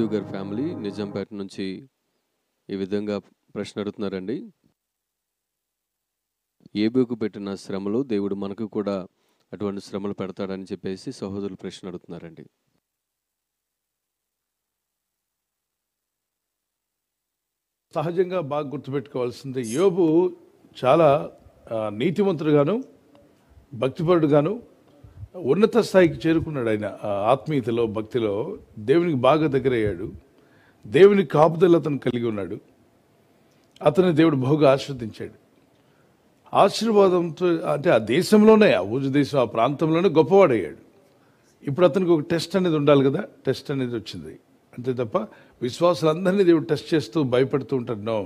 రాజీవ్ గారి ఫ్యామిలీ నిజాంపేట నుంచి ఈ విధంగా ప్రశ్న అడుగుతున్నారండి. ఏబుకు పెట్టిన శ్రమలు దేవుడు మనకు కూడా అటువంటి శ్రమలు పెడతాడని చెప్పేసి సహోదరులు ప్రశ్న అడుగుతున్నారండి. సహజంగా బాగా గుర్తుపెట్టుకోవాల్సింది, యోబు చాలా నీతిమంతుడుగాను భక్తిపరుడుగాను ఉన్నత స్థాయికి చేరుకున్నాడు. ఆయన ఆత్మీయతలో భక్తిలో దేవునికి బాగా దగ్గరయ్యాడు. దేవుని కాపుదల అతను కలిగి ఉన్నాడు. అతని దేవుడు బహుగా ఆశీర్వదించాడు. ఆశీర్వాదంతో అంటే ఆ దేశంలోనే, ఆ ఊజు దేశం, ఆ ప్రాంతంలోనే గొప్పవాడయ్యాడు. ఇప్పుడు అతనికి ఒక టెస్ట్ అనేది ఉండాలి కదా, టెస్ట్ అనేది వచ్చింది. అంతే తప్ప విశ్వాసులందరినీ దేవుడు టెస్ట్ చేస్తూ భయపడుతూ ఉంటాడు. నో,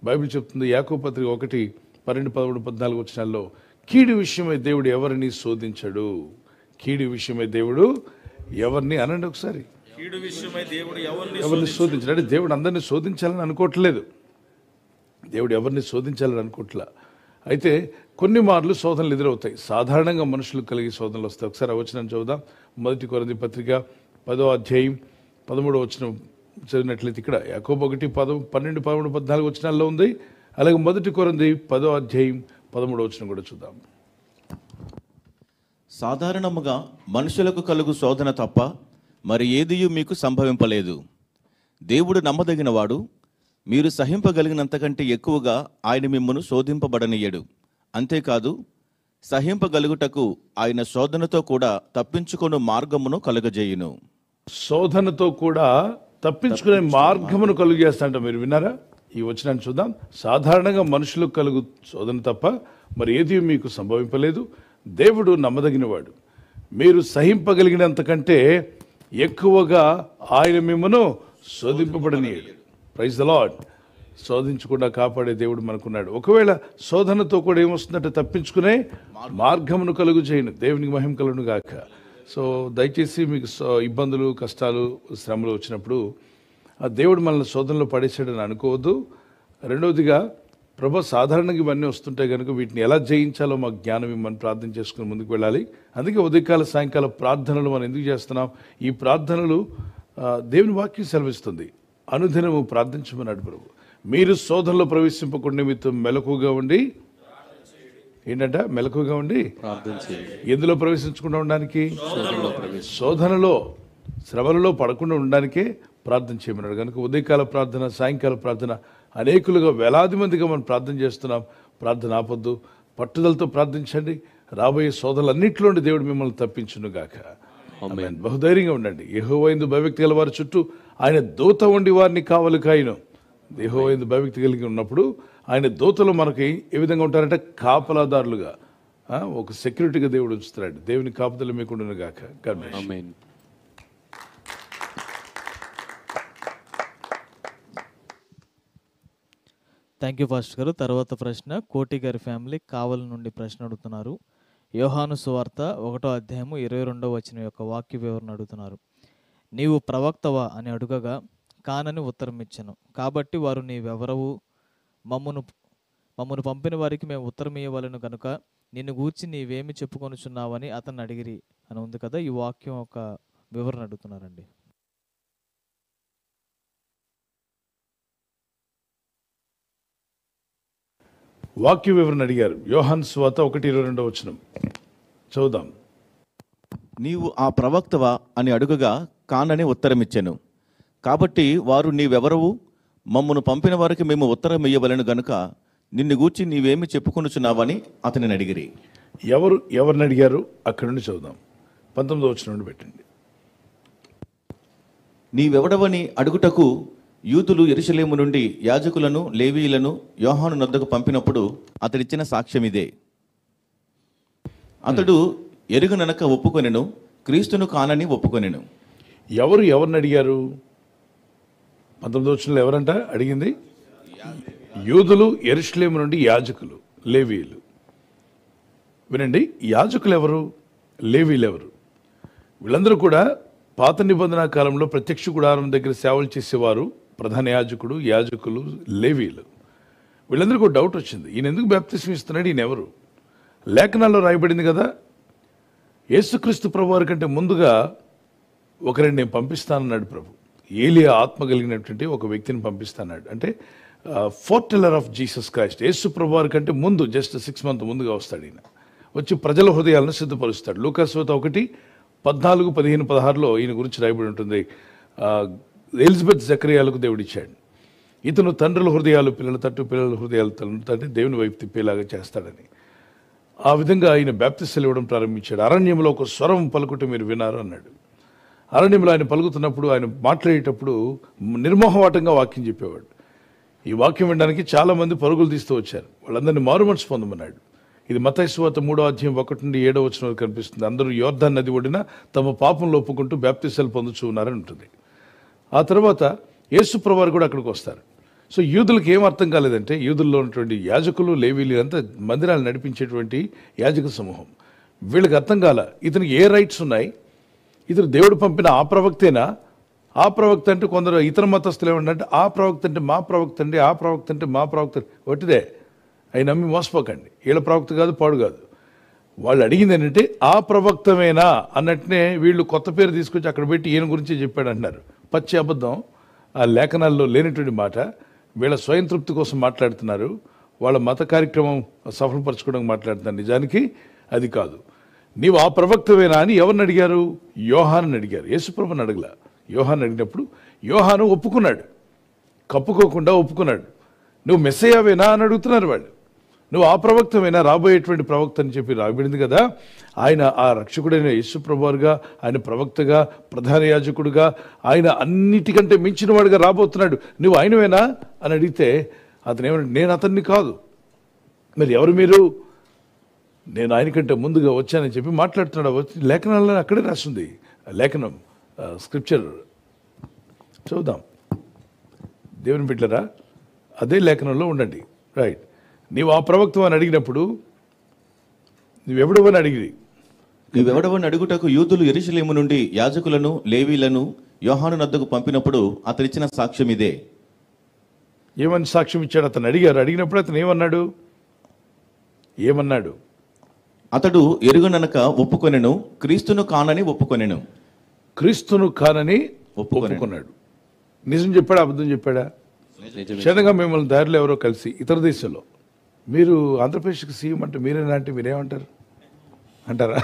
బైబిల్ చెప్తుంది యాకోబు పత్రిక 1:12, 13, 14 వచనాల్లో, కీడు విషయమై దేవుడు ఎవరిని శోధించడు. కీడు విషయమై దేవుడు ఎవరిని అనండి ఒకసారి, కీడు విషయమై దేవుడు ఎవరిని శోధించడు. అంటే దేవుడు అందరినీ శోధించాలని అనుకోవట్లేదు, దేవుడు ఎవరిని శోధించాలని అనుకోవట్లా. అయితే కొన్ని మార్లు శోధనలు ఎదురవుతాయి. సాధారణంగా మనుషులు కలిగే శోధనలు వస్తాయి. ఒకసారి ఆ వచనం చూద్దాం. 1 కొరింథీ పత్రిక 10వ అధ్యాయం 13వ వచనం చదివినట్లయితే, ఇక్కడ యాకోబు 1:12, 13, 14 వచనాల్లో ఉంది. అలాగే 1 కొరింథీ 10వ అధ్యాయం 13వ వచనం కూడా చూద్దాం. సాధారణముగా మనుషులకు కలుగు శోధన తప్ప మరి ఏదియూ మీకు సంభవింపలేదు. దేవుడు నమ్మదగినవాడు, మీరు సహింపగలిగినంతకంటే ఎక్కువగా ఆయన మిమ్మును శోధింపబడనీయడు. అంతేకాదు, సహింపగలుగుటకు ఆయన శోధనతో కూడా తప్పించుకొను మార్గమును కలుగజేయును. శోధనతో కూడా తప్పించుకునే మార్గమును కలుగు చేస్తాంట. మీరు విన్నారా? ఈ వచనాన్ని చూద్దాం. సాధారణంగా మనుషులకు కలుగు శోధన తప్ప మరి ఏది మీకు సంభవింపలేదు. దేవుడు నమ్మదగినవాడు, మీరు సహింపగలిగినంతకంటే ఎక్కువగా ఆయన మిమ్మను శోధింపబడనీయడు. Praise the Lord. శోధించకుండా కాపాడే దేవుడు మనకున్నాడు. ఒకవేళ శోధనతో కూడా ఏమొస్తుందంటే తప్పించుకునే మార్గమును కలుగు చేయను. దేవునికి మహిమ కలుగును గాక. సో దయచేసి మీకు ఇబ్బందులు, కష్టాలు, శ్రమలు వచ్చినప్పుడు ఆ దేవుడు మనల్ని శోధనలో పడేసాడని అనుకోవద్దు. రెండవదిగా, ప్రభు సాధారణంగా ఇవన్నీ వస్తుంటాయి కనుక వీటిని ఎలా జయించాలో మాకు జ్ఞానం ఇవ్వమని ప్రార్థన చేసుకుని ముందుకు వెళ్ళాలి. అందుకే ఉదయకాల సాయంకాల ప్రార్థనలు మనం ఎందుకు చేస్తున్నాం? ఈ ప్రార్థనలు దేవుని వాక్యం సెలవిస్తుంది, అనుదినము ప్రార్థించమన్నాడు ప్రభు. మీరు శోధనలో ప్రవేశింపకుండా నిమిత్తం మెలకుగా ఉండి, ఏంటంట మెలకుగా ఉండి ప్రార్థన చేయండి. ఎందులో ప్రవేశించకుండా ఉండడానికి? శోధనలో, శ్రమలలో పడకుండా ఉండడానికే ప్రార్థన చేయమన్నాడు. కనుక ఉదయకాల ప్రార్థన, సాయంకాల ప్రార్థన అనేకులుగా వేలాది మందిగా మనం ప్రార్థన చేస్తున్నాం. ప్రార్థన ఆపొద్దు, పట్టుదలతో ప్రార్థించండి. రాబోయే శోధనలన్నింటిలో నుండి దేవుడు మిమ్మల్ని తప్పించును గాక. ఆమేన్. బహుధైర్యంగా ఉండండి. యెహోవా యందు భయభక్తి గల వారి చుట్టూ ఆయన దూత ఉండి వారిని కావలి కాయును. యెహోవా యందు భయభక్తి కలిగి ఉన్నప్పుడు ఆయన దూతలు మనకి ఏ విధంగా ఉంటారంటే కాపలాదారులుగా, ఒక సెక్యూరిటీగా దేవుడు ఉంచుతున్నాడు. దేవుని కాపుదల మీకు ఉండును గాక. ఆమేన్. థ్యాంక్ యూ ఫాస్టర్ గారు. తర్వాత ప్రశ్న కోటి గారి ఫ్యామిలీ కావలి నుండి ప్రశ్న అడుగుతున్నారు. యోహాను సువార్త 1వ అధ్యాయము 22వ వచనం యొక్క వాక్య వివరణ అడుగుతున్నారు. నీవు ప్రవక్తవా అని అడుగగా కానని ఉత్తరం ఇచ్చాను. కాబట్టి వారు నీవెవరవు, మమ్మను పంపిన వారికి మేము ఉత్తరం ఇవ్వవలెను కనుక నిన్ను గూర్చి నీవేమి చెప్పుకొనుచున్నావని అతన్ని అడిగిరి అని ఉంది కదా. ఈ వాక్యం ఒక వివరణ అడుగుతున్నారండి. వాక్య వివరణ అడిగారు. యోహాను సువార్త 1:22 వచనం చదువుదాం. నీవు ఆ ప్రవక్తవా అని అడుగగా కానని ఉత్తరమిచ్చెను. కాబట్టి వారు నీవెవరవు, మమ్మను పంపిన వారికి మేము ఉత్తరం ఇయ్యవలెను గనుక నిన్ను గూర్చి నీవేమి చెప్పుకొనుచున్నావని అతనిని అడిగిరి. ఎవరిని అడిగారు? అక్కడి నుండి చదువుదాం. 19వ వచనం నుండి పెట్టండి. నీవెవడవని అడుగుటకు యూదులు యెరూషలేము నుండి యాజకులను, లేవీయులను యోహాను నొద్దకు పంపినప్పుడు అతడిచ్చిన సాక్ష్యం ఇదే. అతడు ఎరుగననక ఒప్పుకొనెను, క్రీస్తును కానని ఒప్పుకొనెను. ఎవరిని అడిగారు? 19వ వచనంలో ఎవరంట అడిగింది? యూదులు, యెరూషలేము నుండి యాజకులు, లేవీయులు. వినండి, యాజకులు ఎవరు, లేవీయులు ఎవరు? వీళ్ళందరూ కూడా పాత నిబంధన కాలంలో ప్రత్యక్ష గుడారం దగ్గర సేవలు చేసేవారు. ప్రధాన యాజకుడు, యాజకులు, లేవీయులు. వీళ్ళందరికీ డౌట్ వచ్చింది, ఈయన ఎందుకు బాప్తిస్మం ఇస్తున్నాడు, ఈయన ఎవరు? లేఖనాల్లో రాయబడింది కదా, యేసుక్రీస్తు ప్రభు వారి కంటే ముందుగా ఒకరిని నేను పంపిస్తానన్నాడు ప్రభు. ఏలియా ఆత్మ కలిగినటువంటి ఒక వ్యక్తిని పంపిస్తాడు. అంటే ఫోర్టెల్లర్ ఆఫ్ జీసస్ క్రైస్ట్, యేసు ప్రభువారి కంటే ముందు జస్ట్ 6 months ముందుగా వస్తాడు ఈయన. వచ్చి ప్రజల హృదయాలను సిద్ధపరుస్తాడు. లూకాసు 1:14, 15, 16లో ఈయన గురించి రాయబడి ఉంటుంది. ఎలిజబెత్ జకరియాలకు దేవుడిచ్చాడు. ఇతను తండ్రుల హృదయాలు పిల్లల తట్టు, పిల్లల హృదయాలు తట్టు దేవుని వైపు తిప్పేలాగా చేస్తాడని. ఆ విధంగా ఆయన బాప్తిస్మలు ఇవ్వడం ప్రారంభించాడు. అరణ్యంలో ఒక స్వరం పలుకుట మీరు విన్నారు అన్నాడు. అరణ్యంలో ఆయన పలుకుతున్నప్పుడు, ఆయన మాట్లాడేటప్పుడు నిర్మోహమాటంగా వాక్యం చెప్పేవాడు. ఈ వాక్యం వినడానికి చాలామంది పరుగులు తీస్తూ వచ్చారు. వాళ్ళందరినీ మారుమనసు పొందమన్నాడు. ఇది మత్తయి సువార్త 3:1-7 వరకు కనిపిస్తుంది. అందరూ యోర్దాన్ నది ఒడిన తమ పాపంలో ఒప్పుకుంటూ బాప్తిస్మలు పొందుచూ ఉన్నారని ఉంటుంది. ఆ తర్వాత యేసు ప్రభువారు కూడా అక్కడికి వస్తారు. సో యూదులకు ఏం అర్థం కాలేదంటే, యూదుల్లో ఉన్నటువంటి యాజకులు, లేవీలు అంతా మందిరాలు నడిపించేటువంటి యాజక సమూహం, వీళ్ళకి అర్థం కాల ఇతనికి ఏ రైట్స్ ఉన్నాయి, ఇతను దేవుడు పంపిన ఆ ప్రవక్తేనా? ఆ ప్రవక్త అంటే కొందరు ఇతర మతస్థులు ఏమంటే ఆ ప్రవక్త అంటే మా ప్రవక్త అండి, ఆ ప్రవక్త అంటే మా ప్రవక్త. ఒట్టిదే, అవి నమ్మి మోసపోకండి. వీళ్ళ ప్రవక్త కాదు, పాడు కాదు. వాళ్ళు అడిగింది ఏంటంటే ఆ ప్రవక్తమేనా అన్నట్టునే వీళ్ళు కొత్త పేరు తీసుకొచ్చి అక్కడ పెట్టి ఈయన గురించి చెప్పాడు అంటున్నారు. పచ్చి అబద్ధం, ఆ లేఖనాల్లో లేనటువంటి మాట. వీళ్ళ స్వయం తృప్తి కోసం మాట్లాడుతున్నారు, వాళ్ళ మత కార్యక్రమం సఫలపరచుకోవడానికి మాట్లాడుతున్నారు. నిజానికి అది కాదు. నీవు ఆ ప్రవక్తవేనా అని ఎవరిని అడిగారు? యోహాను అడిగారు. యేసుప్రభుని అడగల. యోహాను అడిగినప్పుడు యోహాను ఒప్పుకున్నాడు, కప్పుకోకుండా ఒప్పుకున్నాడు. నువ్వు మెస్సయ్యావేనా అని అడుగుతున్నారు వాళ్ళు. నువ్వు ఆ ప్రవక్తవేనా, రాబోయేటువంటి ప్రవక్త అని చెప్పి రాబడింది కదా. ఆయన ఆ రక్షకుడైన యేసుప్రభువుగా, ఆయన ప్రవక్తగా, ప్రధాన యాజకుడుగా, ఆయన అన్నిటికంటే మించిన వాడుగా రాబోతున్నాడు. నువ్వు ఆయనవేనా అని అడిగితే అతను ఏమన్నా, నేను అతన్ని కాదు. మరి ఎవరు మీరు? నేను ఆయనకంటే ముందుగా వచ్చానని చెప్పి మాట్లాడుతున్నాడు. లేఖనాల్లో అక్కడే రాస్తుంది. లేఖనం, స్క్రిప్చర్ చూద్దాం. దేవుని బిడ్డలారా, అదే లేఖనంలో ఉండండి. రైట్. నీవు ఆ ప్రవక్త అని అడిగినప్పుడు నువ్వెవడవని అడిగి, నీవెవడవని అడుగుటకు యూదులు యెరూషలేము నుండి యాజకులను, లేవీలను యోహాను నద్దకు పంపినప్పుడు అతనిచ్చిన సాక్ష్యం ఇదే. ఏమని సాక్ష్యం ఇచ్చాడు? అతను అడిగారు. అడిగినప్పుడు అతను ఏమన్నాడు? అతడు ఎరుగననక ఒప్పుకొనెను, క్రీస్తును కానని ఒప్పుకొనెను. క్రీస్తును కానని ఒప్పుకున్నాడు. నిజం చెప్పాడా, అబద్ధం చెప్పాడా? క్షణంగా మిమ్మల్ని దారిలో ఎవరో కలిసి ఇతర దేశంలో, మీరు ఆంధ్రప్రదేశ్కి సీఎం అంటే మీరేనా అంటే మీరేమంటారు అంటారా?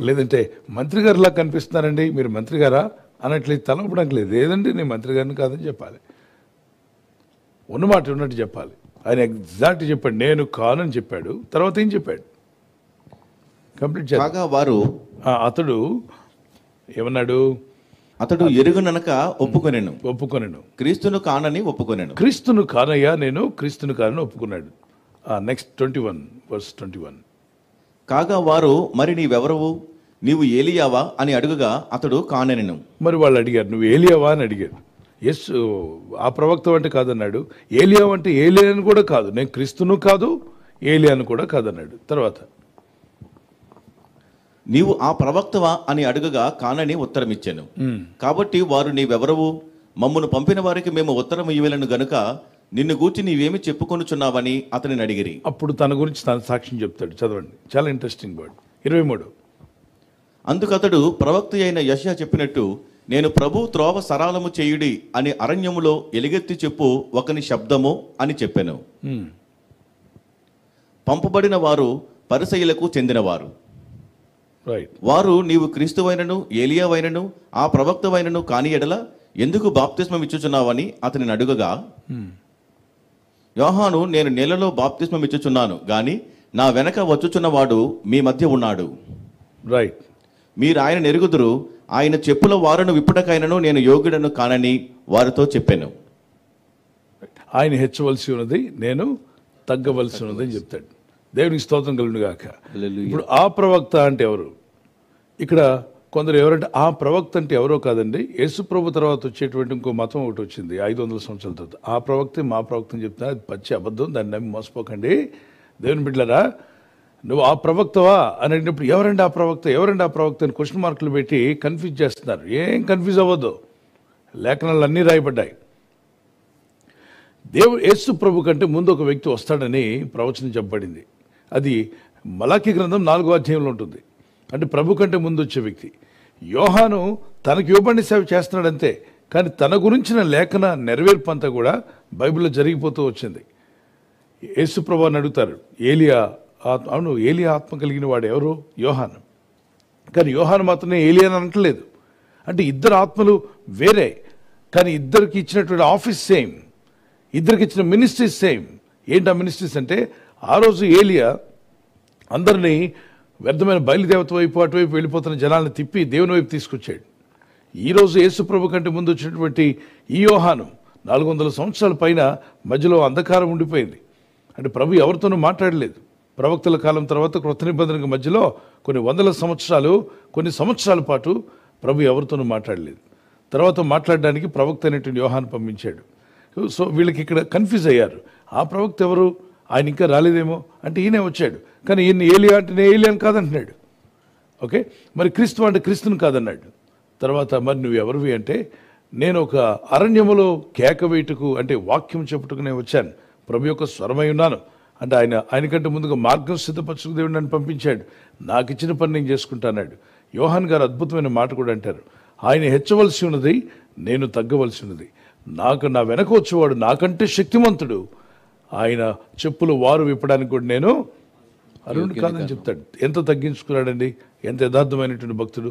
లేదంటే మంత్రి గారిలా కనిపిస్తున్నారండి, మీరు మంత్రి గారా అన్నట్లయితే తలపడానికి లేదు. లేదండి నేను మంత్రి గారిని కాదని చెప్పాలి. ఉన్నమాట ఉన్నట్టు చెప్పాలి. ఆయన ఎగ్జాక్ట్ చెప్పాడు, నేను కానని చెప్పాడు. తర్వాత ఏం చెప్పాడు? కంప్లీట్ కాగా వారు, అతడు ఏమన్నాడు? అతడు ఎరుగననక ఒప్పుకొనెను, క్రీస్తును కానని ఒప్పుకొనెను. క్రీస్తును కానయ్యా, నేను క్రీస్తును కానని ఒప్పుకున్నాడు. నెక్స్ట్ 21:21. కాగా వారు, మరి నీవెవరవు, నీవు ఏలియావా అని అడుగగా అతడు కానెను. మరి వాళ్ళు అడిగారు, నువ్వు ఏలియావా అని అడిగారు. ఎస్, ఆ ప్రవక్త అంటే కాదన్నాడు. ఏలియా అంటే ఏలియాను కూడా కాదు, నేను క్రీస్తును కాదు, ఏలియాను కూడా కాదన్నాడు. తర్వాత నీవు ఆ ప్రవక్తవా అని అడుగగా కానని ఉత్తరం ఇచ్చాను. కాబట్టి వారు, నీవెవరవు, మమ్మను పంపిన వారికి మేము ఉత్తరం ఇవ్వలేను గనుక నిన్ను గూర్చి నీవేమి చెప్పుకొనుచున్నావని అతనిని అడిగిరి. అప్పుడు తన గురించి తన సాక్ష్యం చెప్తాడు. చదవండి, చాలా ఇంట్రెస్టింగ్ వర్డ్. 23. అందుకతడు, ప్రవక్త అయిన యెషయా చెప్పినట్టు, నేను ప్రభు త్రోవ సరళము చేయుడి అని అరణ్యములో ఎలుగెత్తి చెప్పు ఒకని శబ్దము అని చెప్పాను. పంపబడిన వారు పరిసయ్యులకు చెందినవారు. వారు, నీవు క్రీస్తువైనను ఏలియావైనను ఆ ప్రవక్తవైనను కాని ఎడల ఎందుకు బాప్తిస్మం ఇచ్చుచున్నావని అతనిని అడుగగా, యోహాను, నేను నీళ్లలో బాప్తిస్మం ఇచ్చుచున్నాను గాని నా వెనక వచ్చుచున్నవాడు మీ మధ్య ఉన్నాడు. రైట్. మీరు ఆయన నెరుగుదురు, ఆయన చెప్పుల వారును విప్పుటకైనను నేను యోగ్యుడను కానని వారితో చెప్పాను. ఆయన హెచ్చవలసి ఉన్నది, నేను తగ్గవలసి ఉన్నది అని చెప్తాడు. దేవునికి స్తోత్రం కలుగును గాక. ఇప్పుడు ఆ ప్రవక్త అంటే ఎవరు? ఇక్కడ కొందరు ఎవరంటే ఆ ప్రవక్త అంటే ఎవరో కాదండి, యేసు ప్రభు తర్వాత వచ్చేటువంటి ఇంకో మతం ఒకటి వచ్చింది 500 సంవత్సరాల తర్వాత. ఆ ప్రవక్తే మా ప్రవక్త అని చెప్తున్నా, అది పచ్చి అబద్ధం. దాన్ని నమ్మి మోసపోకండి. దేవుని బిడ్డలారా, నువ్వు ఆ ప్రవక్తవా అని అడిగినప్పుడు ఎవరండి ఆ ప్రవక్త అని క్వశ్చన్ మార్కులు పెట్టి కన్ఫ్యూజ్ చేస్తున్నారు. ఏం కన్ఫ్యూజ్ అవ్వద్దు, లేఖనాలు అన్నీ రాయబడ్డాయి. యేసు ప్రభు కంటే ముందు ఒక వ్యక్తి వస్తాడని ప్రవచనం చెప్పబడింది. అది మలాకీ గ్రంథం 4వ అధ్యాయంలో ఉంటుంది. అంటే ప్రభు కంటే ముందు వచ్చే వ్యక్తి. యోహాను తనకు ఇవ్వబడిన సేవ చేస్తున్నాడు అంతే, కానీ తన గురించిన లేఖన నెరవేర్పు అంతా కూడా బైబిల్లో జరిగిపోతూ వచ్చింది. యేసుప్రభుని అడుగుతారు, అవును ఏలియా ఆత్మ కలిగిన వాడు ఎవరు? యోహాను. కానీ యోహాను మాత్రమే ఏలియా అని అనట్లేదు. అంటే ఇద్దరు ఆత్మలు వేరే, కానీ ఇద్దరికి ఇచ్చినటువంటి ఆఫీస్ సేమ్, ఇద్దరికి ఇచ్చిన మినిస్ట్రీస్ సేమ్. ఏంటి ఆ మినిస్ట్రీస్ అంటే, ఆ రోజు ఏలియా అందరినీ వ్యర్థమైన బయలుదేవత వైపు అటువైపు వెళ్ళిపోతున్న జనాలను తిప్పి దేవుని వైపు తీసుకొచ్చాడు. ఈరోజు యేసుప్రభు కంటే ముందు వచ్చినటువంటి ఈ యోహాను 400 సంవత్సరాల పైన మధ్యలో అంధకారం ఉండిపోయింది. అంటే ప్రభు ఎవరితోనూ మాట్లాడలేదు. ప్రవక్తల కాలం తర్వాత క్రొత్త నిబంధనకు మధ్యలో కొన్ని సంవత్సరాల పాటు ప్రభు ఎవరితోనూ మాట్లాడలేదు. తర్వాత మాట్లాడడానికి ప్రవక్త అనేటువంటి యోహాను పంపించాడు. సో వీళ్ళకి ఇక్కడ కన్ఫ్యూజ్ అయ్యారు. ఆ ప్రవక్త ఎవరు? ఆయన ఇంకా రాలేదేమో అంటే ఈయనే వచ్చాడు. కానీ ఈయన ఏలియా అంటే నేను ఏలియాని కాదంటున్నాడు. ఓకే, మరి క్రీస్తు అంటే క్రీస్తుని కాదన్నాడు. తర్వాత మరి నువ్వు ఎవరివి అంటే, నేను ఒక అరణ్యములో కేక వేటుకు అంటే వాక్యం చెప్పుటకు నేను వచ్చాను, ప్రభు యొక్క స్వరమై ఉన్నాను అంటే ఆయనకంటే ముందుగా మార్గం సిద్ధపరచుకు దేవుడు నన్ను పంపించాడు, నాకు ఇచ్చిన పని నేను చేసుకుంటాన్నాడు. యోహాన్ గారు అద్భుతమైన మాట కూడా అంటారు, ఆయన హెచ్చవలసి ఉన్నది, నేను తగ్గవలసి ఉన్నది. నా వెనక వచ్చేవాడు నాకంటే శక్తిమంతుడు, ఆయన చెప్పులు వారు విప్పడానికి కూడా నేను అరుణుడు కాదని చెప్తాడు. ఎంత తగ్గించుకున్నాడండి, ఎంత యథార్థమైనటువంటి భక్తుడు.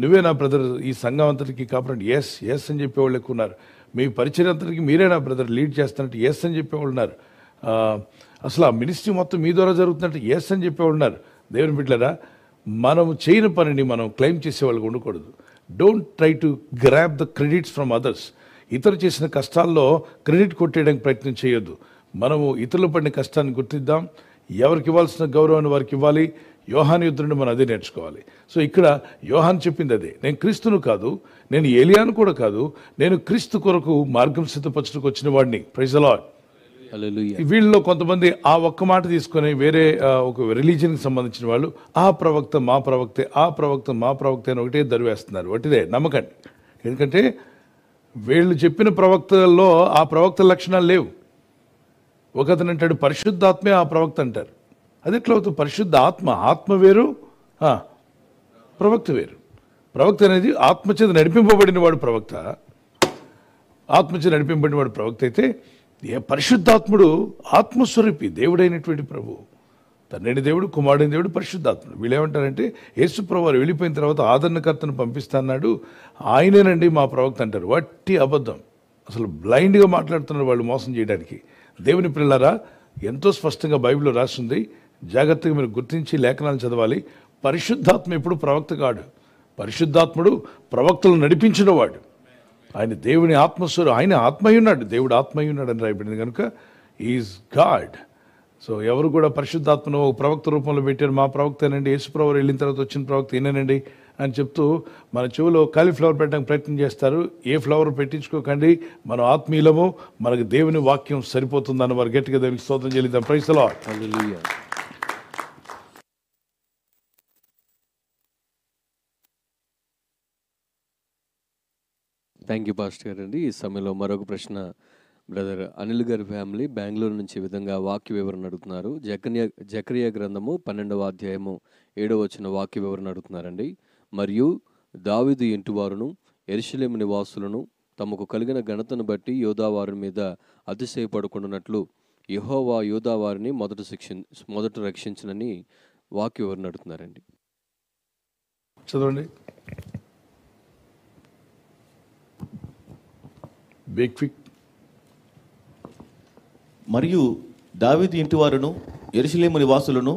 నువ్వే నా బ్రదర్ ఈ సంఘం అంతటికి కాపాడండి, ఎస్ అని చెప్పేవాళ్ళు ఎక్కువ ఉన్నారు. మీ పరిచయం అంతటికి మీరే నా బ్రదర్ లీడ్ చేస్తున్నట్టు ఎస్ అని చెప్పేవాళ్ళు ఉన్నారు. అసలు ఆ మినిస్ట్రీ మొత్తం మీ ద్వారా జరుగుతున్నట్టు ఎస్ అని చెప్పేవాళ్ళు ఉన్నారు. దేవుని బిడ్డలారా, మనం చేయని పనిని మనం క్లెయిమ్ చేసేవాళ్ళకి ఉండకూడదు. Don't try to grab the credits from others. ఇతరులు చేసిన కష్టాల్లో క్రెడిట్ కొట్టేయడానికి ప్రయత్నం చేయొద్దు. మనము ఇతరులు పడిన కష్టాన్ని గుర్తిద్దాం, ఎవరికి ఇవ్వాల్సిన గౌరవాన్ని వారికి ఇవ్వాలి. యోహాను యుద్ధ నుండి మనం అదే నేర్చుకోవాలి. సో ఇక్కడ యోహాను చెప్పింది అదే, నేను క్రీస్తును కాదు, నేను ఏలియాను కూడా కాదు, నేను క్రీస్తు కొరకు మార్గం సిద్ధపరచుటకు వచ్చిన వాడిని. Praise the Lord. వీళ్ళలో కొంతమంది ఆ ఒక్క మాట తీసుకొని వేరే ఒక రిలీజియన్కి సంబంధించిన వాళ్ళు ఆ ప్రవక్త మా ప్రవక్తే, ఆ ప్రవక్త మా ప్రవక్తే అని ఒకటే దరివేస్తున్నారు. ఒకటిదే నమ్మకండి. ఎందుకంటే వీళ్ళు చెప్పిన ప్రవక్తల్లో ఆ ప్రవక్త లక్షణాలు లేవు. ఒకతను అంటాడు పరిశుద్ధాత్మే ఆ ప్రవక్త అంటారు. అది ఎట్లా అవుతుంది? పరిశుద్ధ ఆత్మ వేరు, ప్రవక్త వేరు. ప్రవక్త అనేది ఆత్మచేత నడిపింపబడిన వాడు ప్రవక్త. ఆత్మచేత నడిపింపబడిన వాడు ప్రవక్త అయితే, పరిశుద్ధాత్ముడు ఆత్మస్వరూపి దేవుడైనటువంటి ప్రభు, తండ్రి దేవుడు, కుమారుడైన దేవుడు, పరిశుద్ధాత్ముడు. వీళ్ళు ఏమంటారంటే యేసు ప్రభు వారు వెళ్ళిపోయిన తర్వాత ఆదరణకర్తను పంపిస్తాన్నాడు, ఆయనేనండి మా ప్రవక్త అంటారు. వట్టి అబద్ధం. అసలు బ్లైండ్గా మాట్లాడుతున్నారు వాళ్ళు మోసం చేయడానికి. దేవుని పిల్లలారా, ఎంతో స్పష్టంగా బైబిల్లో రాస్తుంది, జాగ్రత్తగా మీరు గుర్తించి లేఖనాలు చదవాలి. పరిశుద్ధాత్మ ఎప్పుడు ప్రవక్త కాడు. పరిశుద్ధాత్ముడు ప్రవక్తలు నడిపించిన వాడు. ఆయన దేవుని ఆత్మస్వరు, ఆయన ఆత్మయ్య ఉన్నాడు, దేవుడు ఆత్మయ్య ఉన్నాడు అని రాయబడింది కనుక ఈజ్ గాడ్. సో ఎవరు కూడా పరిశుద్ధాత్మను ప్రవక్త రూపంలో పెట్టారు, మా ప్రవక్తేనండి, యేసుప్రభు వెళ్ళిన తర్వాత వచ్చిన ప్రవక్త ఈయనేనండి అని చెప్తూ మన చెవిలో కాలీఫ్లవర్ పెట్టడానికి ప్రయత్నం చేస్తారు. ఏ ఫ్లవర్ పెట్టించుకోకండి, మనం ఆత్మీయులము, మనకు దేవుని వాక్యం సరిపోతుందని వారు గట్టిగా దేవునికి స్తోత్రం చెల్లిద్దాం. Praise the Lord. Hallelujah. Thank you pastor గారు అండి. ఈ సమయంలో మరొక ప్రశ్న బ్రదర్ అనిల్ గారి ఫ్యామిలీ బెంగళూరు నుంచి ఈ విధంగా వాక్య వివరణ అడుగుతున్నారు. జకరియా గ్రంథము 12వ అధ్యాయము 7వ వచన వాక్య వివరణ అడుగుతున్నారండి. మరియు దావీదు ఇంటివారును యెరూషలేము నివాసులను తమకు కలిగిన ఘనతను బట్టి యోధావారి మీద అతిశయపడుకున్నట్లు యెహోవా యోధావారిని మొదట రక్షించనని వాక్య వివరణ అడుగుతున్నారండి. చదవండి. మరియు దావీదు ఇంటివారును యెరూషలేము నివాసులను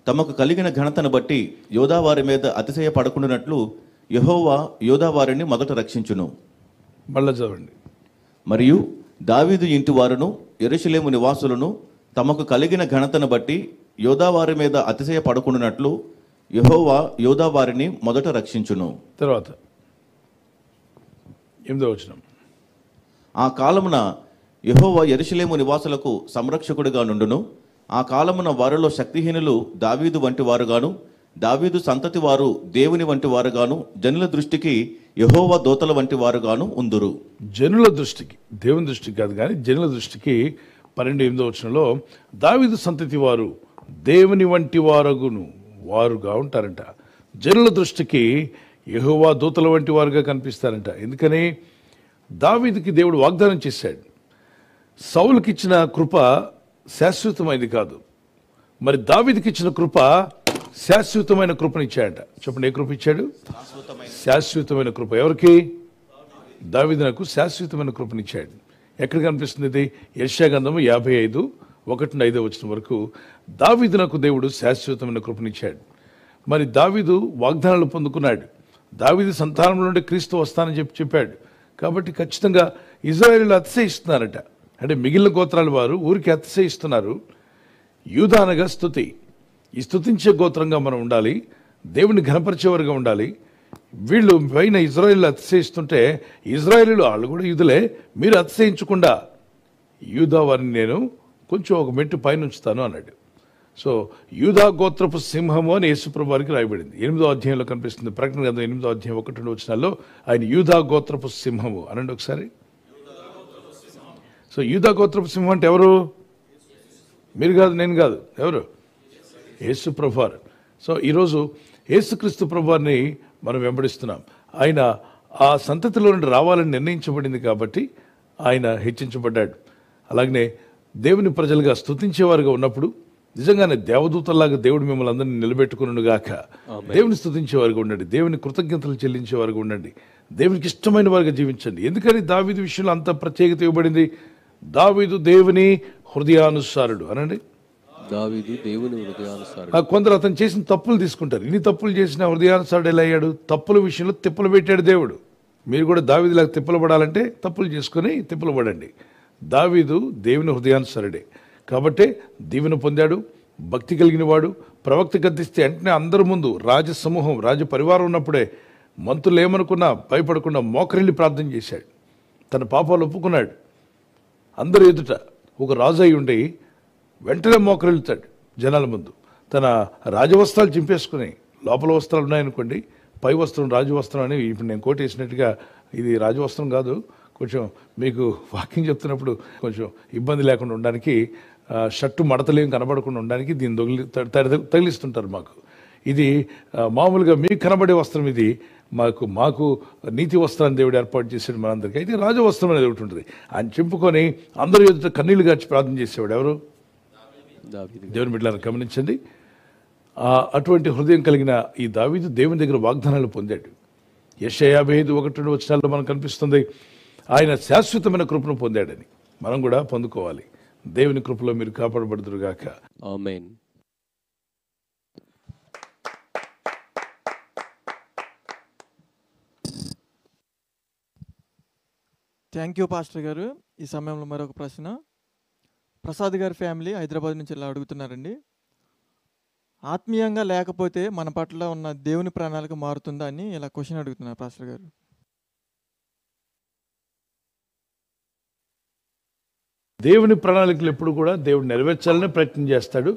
తమకు కలిగిన ఘనతను బట్టి యోధావారి మీద అతిశయపడకుండానట్లు యెహోవా యోధావారిని మొదట రక్షించును. మళ్ళా చదవండి. మరియు దావీదు ఇంటివారును యెరూషలేము నివాసులను తమకు కలిగిన ఘనతను బట్టి యోధావారి మీద అతిశయపడకుండానట్లు యెహోవా యోధావారిని మొదట రక్షించును. తర్వాత 8వ వచనం. ఆ కాలమున యెహోవా యెరూషలేము నివాసులకు సంరక్షకుడిగా నుండును. ఆ కాలమున వారిలో శక్తిహీనులు దావీదు వంటి వారుగాను, దావీదు సంతతి వారు దేవుని వంటి వారుగాను, జనుల దృష్టికి యెహోవా దూతల వంటి వారుగాను ఉందురు. జనుల దృష్టికి, దేవుని దృష్టికి కాదు కానీ జనుల దృష్టికి 12:8వ వచనంలో దావీదు సంతతి వారు దేవుని వంటి వారుగా ఉంటారంట. జనుల దృష్టికి యెహోవా దూతల వంటి వారుగా కనిపిస్తారంట. ఎందుకని? దావీదుకి దేవుడు వాగ్దానం చేశాడు, సౌలుకి ఇచ్చిన కృప శాశ్వతమైనది కాదు, మరి దావీదుకి ఇచ్చిన కృప శాశ్వతమైన కృపనిచ్చాడట. చెప్పండి, ఏ కృప ఇచ్చాడు? శాశ్వతమైన కృప. ఎవరికి? దావీదునకు శాశ్వతమైన కృపనిచ్చాడు. ఎక్కడ కనిపిస్తుంది ఇది? యెషయా గ్రంథము 55:1-5 వరకు దావీదునకు దేవుడు శాశ్వతమైన కృపనిచ్చాడు. మరి దావీదు వాగ్దానాలు పొందుకున్నాడు. దావీదు సంతానం నుండి క్రీస్తు వస్తానని చెప్పాడు. కాబట్టి ఖచ్చితంగా ఇశ్రాయేలీయులు అతిశయిస్తున్నారట. అంటే మిగిలిన గోత్రాల వారు ఊరికి అతిశయిస్తున్నారు. యూదా అనగా స్తుతి. ఈ స్తుతించే గోత్రంగా మనం ఉండాలి, దేవుని ఘనపరిచేవారుగా ఉండాలి. వీళ్ళు పైన ఇశ్రాయేలీయులు అతిశయిస్తుంటే, ఇశ్రాయేలీయులు వాళ్ళు కూడా యూదులే, మీరు అతిశయించకుండా యూదా వారిని నేను కొంచెం ఒక మెట్టు పైన ఉంచుతాను అన్నాడు. సో యూదా గోత్రపు సింహము అని యేసుప్రభు వారికి రాయబడింది. 8వ అధ్యాయంలో కనిపిస్తుంది. ప్రకటన గ్రంథం 8వ అధ్యాయం 1-2 ఆయన యూదా గోత్రపు సింహము అనండి ఒకసారి. సో యూదా గోత్రపు సింహం అంటే ఎవరు? మీరు కాదు, నేను కాదు. ఎవరు? యేసుప్రభు వారు. సో ఈరోజు యేసుక్రీస్తు ప్రభువారిని మనం వెంబడిస్తున్నాం. ఆయన ఆ సంతతిలో నుండి రావాలని నిర్ణయించబడింది కాబట్టి ఆయన హెచ్చించబడ్డాడు. అలాగనే దేవుని ప్రజలుగా స్తుతించేవారుగా ఉన్నప్పుడు నిజంగానే దేవదూతల్లాగా దేవుడు మిమ్మల్ని అందరినీ నిలబెట్టుకునుగాక. దేవుని స్తుతించేవారుగా ఉండండి, దేవుని కృతజ్ఞతలు చెల్లించేవారుగా ఉండండి, దేవునికి ఇష్టమైన వారుగా జీవించండి. ఎందుకని దావీదు విషయంలో అంత ప్రత్యేకత ఇవ్వబడింది? దావీదు దేవుని హృదయానుసారుడు అనండి. దావీదు దేవుని హృదయానుసారుడు. కొందరు అతను చేసిన తప్పులు తీసుకుంటారు. ఇన్ని తప్పులు చేసిన హృదయానుసారుడు ఎలా అయ్యాడు? తప్పుల విషయంలో తిప్పలు పెట్టాడు దేవుడు. మీరు కూడా దావీదులాగా తిప్పలు పడాలంటే తప్పులు చేసుకుని తిప్పలు పడండి. దావీదు దేవుని హృదయానుసారుడే కాబట్టే దీవెన పొందాడు. భక్తి కలిగిన వాడు. ప్రవక్త గద్దిస్తే వెంటనే అందరి ముందు రాజసమూహం, రాజ పరివారం ఉన్నప్పుడే మంత్రులు ఏమనుకున్నా భయపడకుండా మోకరిల్లి ప్రార్థన చేశాడు. తన పాపాలు ఒప్పుకున్నాడు. అందరూ ఎదుట ఒక రాజు అయి ఉండి వెంటనే మోకరిల్లుతాడు జనాల ముందు. తన రాజవస్త్రాలు చింపేసుకుని, లోపల వస్త్రాలు ఉన్నాయనుకోండి, పై వస్త్రం రాజవస్త్రం అని ఇప్పుడు నేను కోట్ వేసినట్టుగా ఇది రాజవస్త్రం కాదు. కొంచెం మీకు వాకింగ్ చెప్తున్నప్పుడు కొంచెం ఇబ్బంది లేకుండా ఉండడానికి, షర్టు మడతలేం కనబడకుండా ఉండడానికి దీన్ని తగిలిస్తుంటారు మాకు. ఇది మామూలుగా మీకు కనబడే వస్త్రం. ఇది మాకు నీతి వస్త్రాన్ని దేవుడు ఏర్పాటు చేసాడు మనందరికీ. అయితే రాజవస్త్రం అనేది ఒకటి ఉంటుంది. ఆయన చింపుకొని అందరూ ఎదుట కన్నీళ్లు గార్చి ప్రార్థన చేసేవాడు. ఎవరు? దేవుని బిడ్డలను గమనించండి. అటువంటి హృదయం కలిగిన ఈ దావీదు దేవుని దగ్గర వాగ్దానాలు పొందాడు. యెషయా 55:1-2 మనకు కనిపిస్తుంది ఆయన శాశ్వతమైన కృపను పొందాడని. మనం కూడా పొందుకోవాలి. దేవుని కృపలో మీరు కాపాడబడుదురుగాక. ఆమేన్. థ్యాంక్ యూ పాస్టర్ గారు. ఈ సమయంలో మరొక ప్రశ్న. ప్రసాద్ గారి ఫ్యామిలీ హైదరాబాద్ నుంచి ఇలా అడుగుతున్నారండి. ఆత్మీయంగా లేకపోతే మన పట్ల ఉన్న దేవుని ప్రణాళిక మారుతుందా అని ఇలా క్వశ్చన్ అడుగుతున్నారు పాస్టర్ గారు. దేవుని ప్రణాళికలు ఎప్పుడు కూడా దేవుడు నెరవేర్చాలనే ప్రయత్నం చేస్తాడు.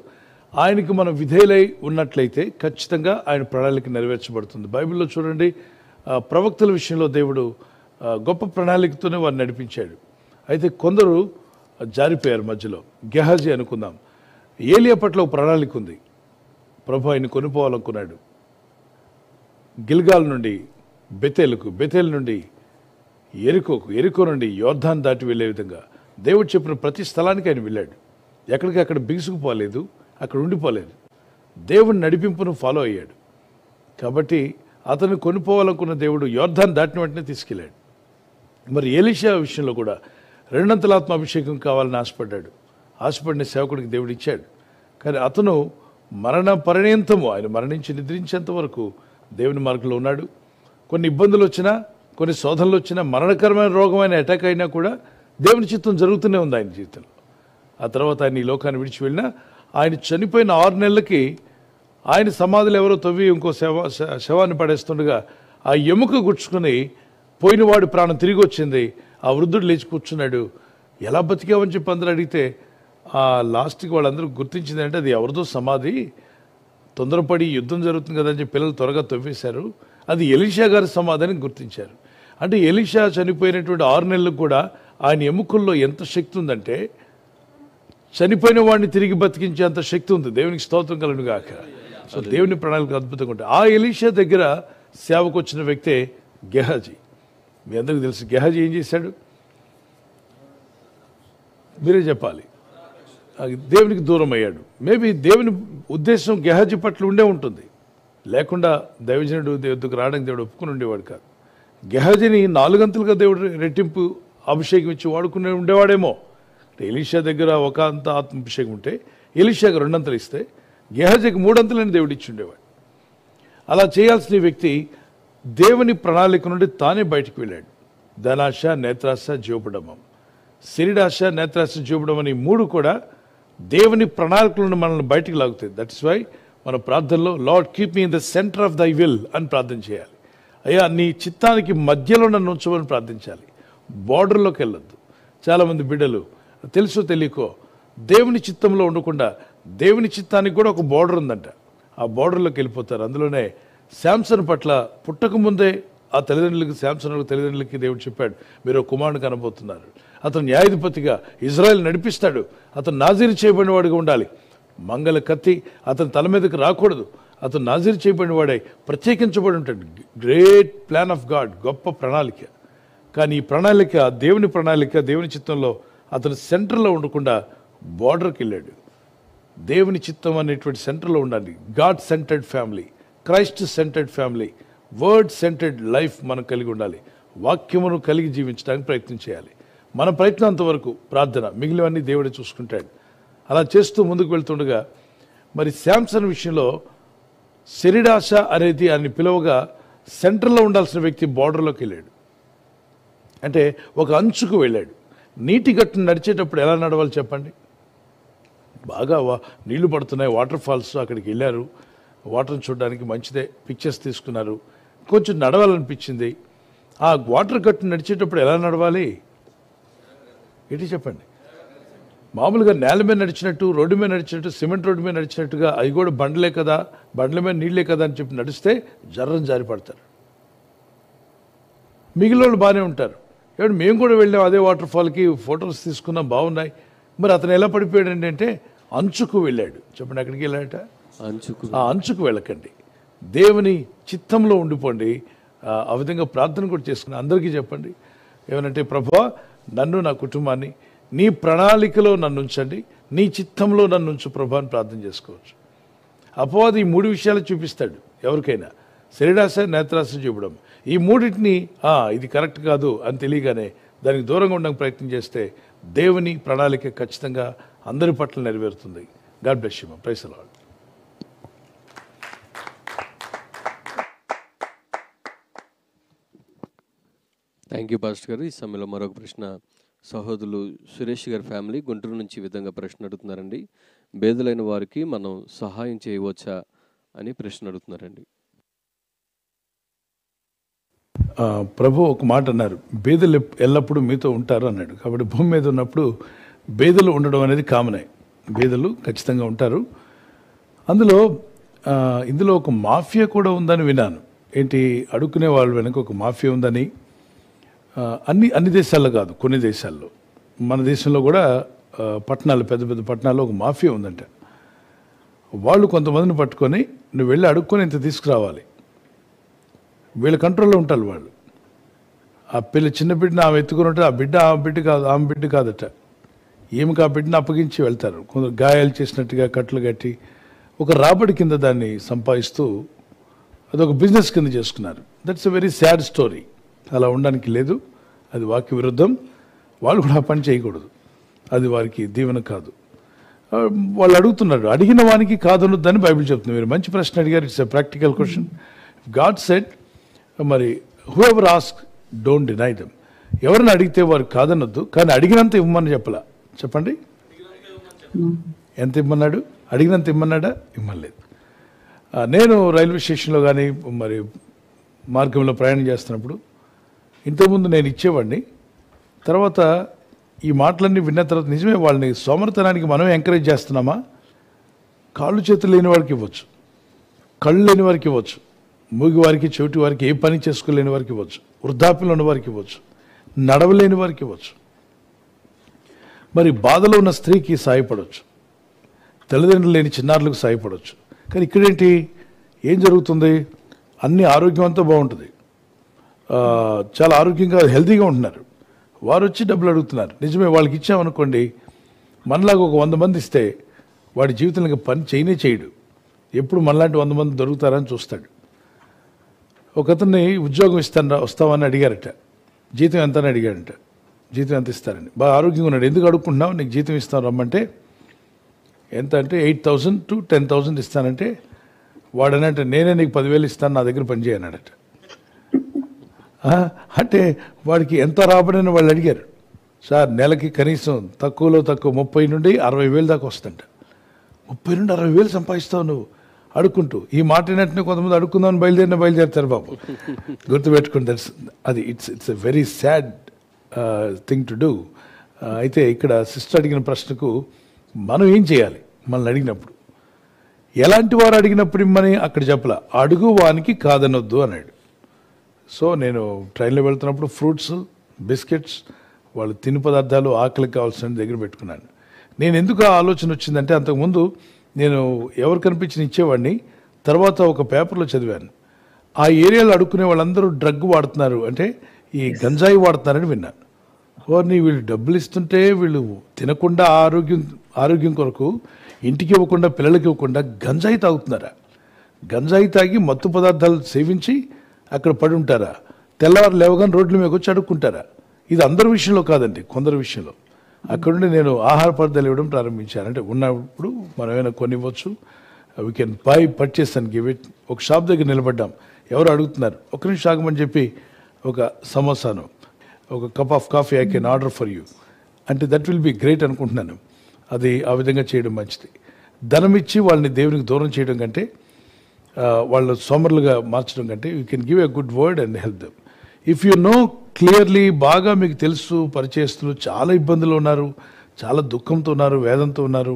ఆయనకి మనం విధేయులై ఉన్నట్లయితే ఖచ్చితంగా ఆయన ప్రణాళిక నెరవేర్చబడుతుంది. బైబిల్లో చూడండి, ప్రవక్తల విషయంలో దేవుడు గొప్ప ప్రణాళికతోనే వారిని నడిపించాడు. అయితే కొందరు జారిపోయారు మధ్యలో. గెహాజీ అనుకుందాం. ఏలియా పట్ల ఒక ప్రణాళిక ఉంది. ప్రభు ఆయన కొనుక్కోవాలనుకున్నాడు. గిల్గాల్ నుండి బెతేలుకు, బెతేల్ నుండి ఎరికోకు, ఎరికో నుండి యోర్దాను దాటి వెళ్ళే విధంగా దేవుడు చెప్పిన ప్రతి స్థలానికి ఆయన వెళ్ళాడు. ఎక్కడికి అక్కడ బిగుసుకుపోలేదు, అక్కడ ఉండిపోలేదు. దేవుని నడిపింపును ఫాలో అయ్యాడు. కాబట్టి అతను కొనుక్కోవాలనుకున్న దేవుడు యోర్దాను దాటిన వెంటనే తీసుకెళ్ళాడు. మరి ఎలీషా విషయంలో కూడా రెండంతల ఆత్మ అభిషేకం కావాలని ఆశపడ్డాడు. ఆశపడిన సేవకుడికి దేవుడు ఇచ్చాడు. కానీ అతను మరణ పరిణయంతము, ఆయన మరణించి నిద్రించేంత వరకు దేవుని మార్గంలో ఉన్నాడు. కొన్ని ఇబ్బందులు వచ్చినా, కొన్ని శోధనలు వచ్చినా, మరణకరమైన రోగమైన అటాక్ అయినా కూడా దేవుని చిత్తం జరుగుతూనే ఉంది ఆయన జీవితంలో. ఆ తర్వాత ఆయన ఈ లోకాన్ని విడిచి వెళ్ళినా, ఆయన చనిపోయిన 6 నెలలకి ఆయన సమాధులు ఎవరో తవ్వి ఇంకో శవాన్ని పడేస్తుండగా ఆ ఎముక గుచ్చుకుని పోయినవాడి ప్రాణం తిరిగి వచ్చింది. ఆ వృద్ధుడు లేచి కూర్చున్నాడు. ఎలా బతికావని చెప్పి అందరూ అడిగితే ఆ లాస్ట్కి వాళ్ళందరూ గుర్తించింది అంటే అది ఎవరిదో సమాధి, తొందరపడి యుద్ధం జరుగుతుంది కదా అని చెప్పి పిల్లలు త్వరగా తవ్వేశారు. అది ఎలీషా గారి సమాధి అని గుర్తించారు. అంటే ఎలీషా చనిపోయినటువంటి 6 నెలలకు కూడా ఆయన ఎముకల్లో ఎంత శక్తి ఉందంటే చనిపోయిన వాడిని తిరిగి బతికించే అంత శక్తి ఉంది. దేవునికి స్తోత్రం కలుగును గాక. సో దేవుని ప్రణాళిక అద్భుతంగా ఉంటాయి. ఆ ఎలీషా దగ్గర సేవకు వచ్చిన వ్యక్తే గెహాజీ. మీ అందరికీ తెలుసు గెహాజీ ఏం చేశాడు, మీరే చెప్పాలి. దేవునికి దూరం అయ్యాడు. మేబీ దేవుని ఉద్దేశం గెహాజీ పట్ల ఉండే ఉంటుంది, లేకుండా దైవజనుడు దేవుడికి రావడానికి దేవుడు ఒప్పుకుని ఉండేవాడు కాదు. గెహాజీని 4 గంటలుగా దేవుడు రెట్టింపు అభిషేకం ఇచ్చి వాడుకునే ఉండేవాడేమో. ఎలీషా దగ్గర ఒక అంత ఆత్మాభిషేకం ఉంటే ఎలీషాకి 2 అంతలు ఇస్తే గెహాజీకి 3 అంతలని దేవుడు ఇచ్చి ఉండేవాడు. అలా చేయాల్సిన వ్యక్తి దేవుని ప్రణాళిక నుండి తానే బయటికి వెళ్ళాడు. ధనాశ, నేత్రాశ, జీవపడమం, శరీరాశ, నేత్రాశ, జీవపడం అని 3 కూడా దేవుని ప్రణాళిక నుండి మనల్ని బయటికి లాగుతాయి. దట్ ఇస్ వై మన ప్రార్థనలో lord keep me in the centre of thy will అని ప్రార్థన చేయాలి. అయ్యా నీ చిత్తానికి మధ్యలో నన్ను ఉంచమని ప్రార్థించాలి. బార్డర్లోకి వెళ్ళొద్దు. చాలామంది బిడ్డలు తెలుసో తెలియకో దేవుని చిత్తంలో ఉండకుండా దేవుని చిత్తానికి కూడా ఒక బార్డర్ ఉందంట, ఆ బార్డర్లోకి వెళ్ళిపోతారు. అందులోనే శాంసన్ పట్ల పుట్టక ముందే ఆ తల్లిదండ్రులకి దేవుడు చెప్పాడు, మీరు ఒక కుమారుని కనబోతున్నారు, అతను న్యాయాధిపతిగా ఇజ్రాయెల్ నడిపిస్తాడు, అతను నాజీరు చేయబడిన వాడిగా ఉండాలి, మంగళ కత్తి అతని తల మీదకి రాకూడదు, అతను నాజీరు చేయబడిన వాడై ప్రత్యేకించబడి ఉంటాడు. గ్రేట్ ప్లాన్ ఆఫ్ గాడ్, గొప్ప ప్రణాళిక. కానీ ఈ ప్రణాళిక దేవుని ప్రణాళిక, దేవుని చిత్తంలో అతను సెంటర్లో ఉండకుండా బార్డర్కి వెళ్ళాడు. దేవుని చిత్తం అనేటువంటి సెంటర్లో ఉండాలి. God centred family, Christ centred family, word centred life మనం కలిగి ఉండాలి. వాక్యమును కలిగి జీవించడానికి ప్రయత్నం చేయాలి. మన ప్రయత్నం అంతవరకు ప్రార్థన, మిగిలినవన్నీ దేవుడే చూసుకుంటాడు. అలా చేస్తూ ముందుకు వెళ్తుండగా మరి శాంసన్ విషయంలో శరీరాశ అనేది అని పిలువగా సెంటర్లో ఉండాల్సిన వ్యక్తి బార్డర్లోకి వెళ్ళాడు. అంటే ఒక అంచుకు వెళ్ళాడు. నీటి గట్టును నడిచేటప్పుడు ఎలా నడవాలి చెప్పండి? బాగా నీళ్లు పడుతున్నాయి, వాటర్ ఫాల్స్, అక్కడికి వెళ్ళారు, వాటర్ని చూడడానికి మంచిదే, పిక్చర్స్ తీసుకున్నారు, కొంచెం నడవాలనిపించింది. ఆ వాటర్ గట్టును నడిచేటప్పుడు ఎలా నడవాలి ఏంటి చెప్పండి? మామూలుగా నేల మీద నడిచినట్టు, రోడ్డు మీద నడిచినట్టు, సిమెంట్ రోడ్డు మీద నడిచినట్టుగా, అవి కూడా బండ్లే కదా, బండ్ల మీద నీళ్లే కదా అని చెప్పి నడిస్తే జర్రని జారి పడతారు. మిగిలిన వాళ్ళు బాగానే ఉంటారు. ఏమంటే మేము కూడా వెళ్ళాం అదే వాటర్ ఫాల్కి, ఫొటోస్ తీసుకున్నాం, బాగున్నాయి. మరి అతను ఎలా పడిపోయాడు అంటే అంచుకు వెళ్ళాడు. చెప్పండి, ఎక్కడికి వెళ్ళాడట? అంచుకు. ఆ అంచుకు వెళ్ళకండి, దేవుని చిత్తంలో ఉండిపోండి. ఆ విధంగా ప్రార్థన కూడా చేసుకుని అందరికీ చెప్పండి, ఏమనంటే ప్రభువా నన్ను, నా కుటుంబాన్ని నీ ప్రణాళికలో నన్ను ఉంచండి, నీ చిత్తంలో నన్ను ఉంచు ప్రభా అని ప్రార్థన చేసుకోవచ్చు. అపవాది ఈ 3 విషయాలు చూపిస్తాడు ఎవరికైనా, శరీరాశ, నేత్రాశ చూపడం. ఈ 3టిని ఇది కరెక్ట్ కాదు అని తెలియగానే దానికి దూరంగా ఉండడానికి ప్రయత్నం చేస్తే దేవుని ప్రణాళిక ఖచ్చితంగా అందరి పట్ల నెరవేరుతుంది. God bless you. Praise the Lord. Thank you pastor గారు. ఈ సమయంలో మరొక ప్రశ్న సహోదరులు సురేష్ గారి ఫ్యామిలీ గుంటూరు నుంచి ఈ విధంగా ప్రశ్న అడుగుతున్నారండి. బేదలైన వారికి మనం సహాయం చేయవచ్చా అని ప్రశ్న అడుగుతున్నారండి. ప్రభు ఒక మాట అన్నారు, బేదలు ఎల్లప్పుడూ మీతో ఉంటారు అన్నాడు. కాబట్టి భూమి మీద ఉన్నప్పుడు బేదలు ఉండడం అనేది కామనే, బేదలు ఖచ్చితంగా ఉంటారు. ఇందులో ఒక మాఫియా కూడా ఉందని విన్నాను. ఏంటి, అడుక్కునే వాళ్ళు వెనక ఒక మాఫియా ఉందని. అన్ని దేశాల్లో కాదు, కొన్ని దేశాల్లో, మన దేశంలో కూడా పట్టణాలు, పెద్ద పెద్ద పట్టణాల్లో ఒక మాఫియా ఉందంట. వాళ్ళు కొంతమందిని పట్టుకొని నువ్వు వెళ్ళి అడుక్కొని ఇంత తీసుకురావాలి, వీళ్ళ కంట్రోల్లో ఉంటారు వాళ్ళు. ఆ చిన్న బిడ్డని ఆమె ఎత్తుకుని ఉంటే ఆ బిడ్డ కాదు, ఆమె బిడ్డ కాదట, ఈమెకి ఆ బిడ్డని అప్పగించి వెళ్తారు. కొందరు గాయాలు చేసినట్టుగా కట్లు కట్టి ఒక రాబడి కింద దాన్ని సంపాదిస్తూ అదొక బిజినెస్ కింద చేసుకున్నారు. That's a very sad story. అలా ఉండడానికి లేదు, అది వాక్య విరుద్ధం. వాళ్ళు కూడా ఆ పని చేయకూడదు, అది వారికి దీవెన కాదు. వాళ్ళు అడుగుతున్నారు, అడిగిన వానికి కాదనొద్దని బైబిల్ చెప్తుంది. మీరు మంచి ప్రశ్న అడిగారు, it's a practical question. God said, మరి whoever ask don't deny them. ఎవరిని అడిగితే వారు కాదనొద్దు, కానీ అడిగినంత ఇవ్వమని చెప్పలా. చెప్పండి, ఎంత ఇమ్మన్నాడు? అడిగినంత ఇమ్మన్నాడా? ఇమ్మలేదు. నేను రైల్వే స్టేషన్లో కానీ మరి మార్గంలో ప్రయాణం చేస్తున్నప్పుడు ఇంతకుముందు నేను ఇచ్చేవాడిని. తర్వాత ఈ మాటలన్నీ విన్న తర్వాత నిజమే, వాళ్ళని సోమరితనానికి మనం ఎంకరేజ్ చేస్తున్నామా? కాళ్ళు చేతులు లేని వారికి ఇవ్వచ్చు, కళ్ళు లేని వారికి ఇవ్వచ్చు, మూగి వారికి, చెవిటి వారికి, ఏ పని చేసుకోలేని వారికి ఇవ్వచ్చు, వృద్ధాప్యంలో ఉన్న వారికి ఇవ్వచ్చు, నడవలేని వారికి ఇవ్వచ్చు, మరి బాధలో ఉన్న స్త్రీకి సాయపడవచ్చు, తల్లిదండ్రులు లేని చిన్నారులకు సాయపడవచ్చు. కానీ ఇక్కడేంటి, ఏం జరుగుతుంది? అన్ని ఆరోగ్యం అంతా బాగుంటుంది, చాలా ఆరోగ్యంగా హెల్తీగా ఉంటున్నారు. వారు వచ్చి డబ్బులు అడుగుతున్నారు. నిజమే, వాళ్ళకి ఇచ్చామనుకోండి, మనలాగా ఒక 100 మంది ఇస్తే వాడి జీవితంలో పని చేయడు. ఎప్పుడు మనలాంటి 100 మంది దొరుకుతారని చూస్తాడు. ఒక అతన్ని ఉద్యోగం వస్తామని అడిగారట. జీతం ఎంత అని అడిగాడంట. జీతం ఎంత ఇస్తారని. బాగా ఆరోగ్యంగా ఉన్నాడు. ఎందుకు అడుక్కుంటున్నావు, నీకు జీతం ఇస్తాను రమ్మంటే ఎంత అంటే 8,000 to 10,000 ఇస్తానంటే వాడనంటే నేనే నీకు 10,000 ఇస్తాను, నా దగ్గర పని చేయన్నాడట. అంటే వాడికి ఎంత రాబడని వాళ్ళు అడిగారు. సార్ నెలకి కనీసం తక్కువలో తక్కువ 30 నుండి 60,000 దాకా వస్తుందంట. 30 నుండి 60,000 సంపాదిస్తావు నువ్వు అడుక్కుంటూ. ఈ మాట ఏంటంటే కొంతమంది అడుక్కుందామని బయలుదేరుతారు బాబు. గుర్తుపెట్టుకుని అది it's a very sad thing to do. అయితే ఇక్కడ సిస్టర్ అడిగిన ప్రశ్నకు మనం ఏం చేయాలి, మనల్ని అడిగినప్పుడు ఎలాంటి వారు అడిగినప్పుడు ఇమ్మని అక్కడ చెప్పలా, అడుగు వానికి కాదనొద్దు అన్నాడు. సో నేను ట్రైన్లో వెళ్తున్నప్పుడు ఫ్రూట్స్, బిస్కెట్స్, వాళ్ళు తిని పదార్థాలు ఆకలికి కావాల్సిన దగ్గర పెట్టుకున్నాను. నేను ఎందుకు ఆ ఆలోచన వచ్చిందంటే, అంతకుముందు నేను ఎవరు కనిపించిన ఇచ్చేవాడిని. తర్వాత ఒక పేపర్లో చదివాను, ఆ ఏరియాలో అడుక్కునే వాళ్ళందరూ డ్రగ్ వాడుతున్నారు, అంటే ఈ గంజాయి వాడుతున్నారని విన్నాను. వారిని వీళ్ళు డబ్బులు ఇస్తుంటే వీళ్ళు తినకుండా ఆరోగ్యం కొరకు ఇంటికి ఇవ్వకుండా, పిల్లలకి ఇవ్వకుండా గంజాయి తాగుతున్నారా? గంజాయి తాగి మత్తు పదార్థాలు సేవించి అక్కడ పడి ఉంటారా? తెల్లవారు లేవగానే రోడ్ల మీద వచ్చి అడుక్కుంటారా? ఇది అందరి విషయంలో కాదండి, కొందరి విషయంలో. అక్కడుండి నేను ఆహార పదార్థాలు ఇవ్వడం ప్రారంభించాను. అంటే ఉన్నప్పుడు మనం ఏమైనా కొనివ్వచ్చు, we can purchase and give it. ఒక షాప్ దగ్గర నిలబడ్డాం, ఎవరు అడుగుతున్నారు, ఒక నిమిషం ఆగమని చెప్పి ఒక సమోసాను, ఒక cup of coffee I can order for you అంటే దట్ విల్ బి గ్రేట్ అనుకుంటున్నాను. అది ఆ విధంగా చేయడం మంచిది. ధనం ఇచ్చి వాళ్ళని దేవునికి దూరం చేయడం కంటే, వాళ్ళు సోమరులుగా మార్చడం కంటే, you can give a good word and help them. If you know clearly, బాగా మీకు తెలుసు పరిచయస్తులు చాలా ఇబ్బందులు ఉన్నారు, చాలా దుఃఖంతో ఉన్నారు, వేదంతో ఉన్నారు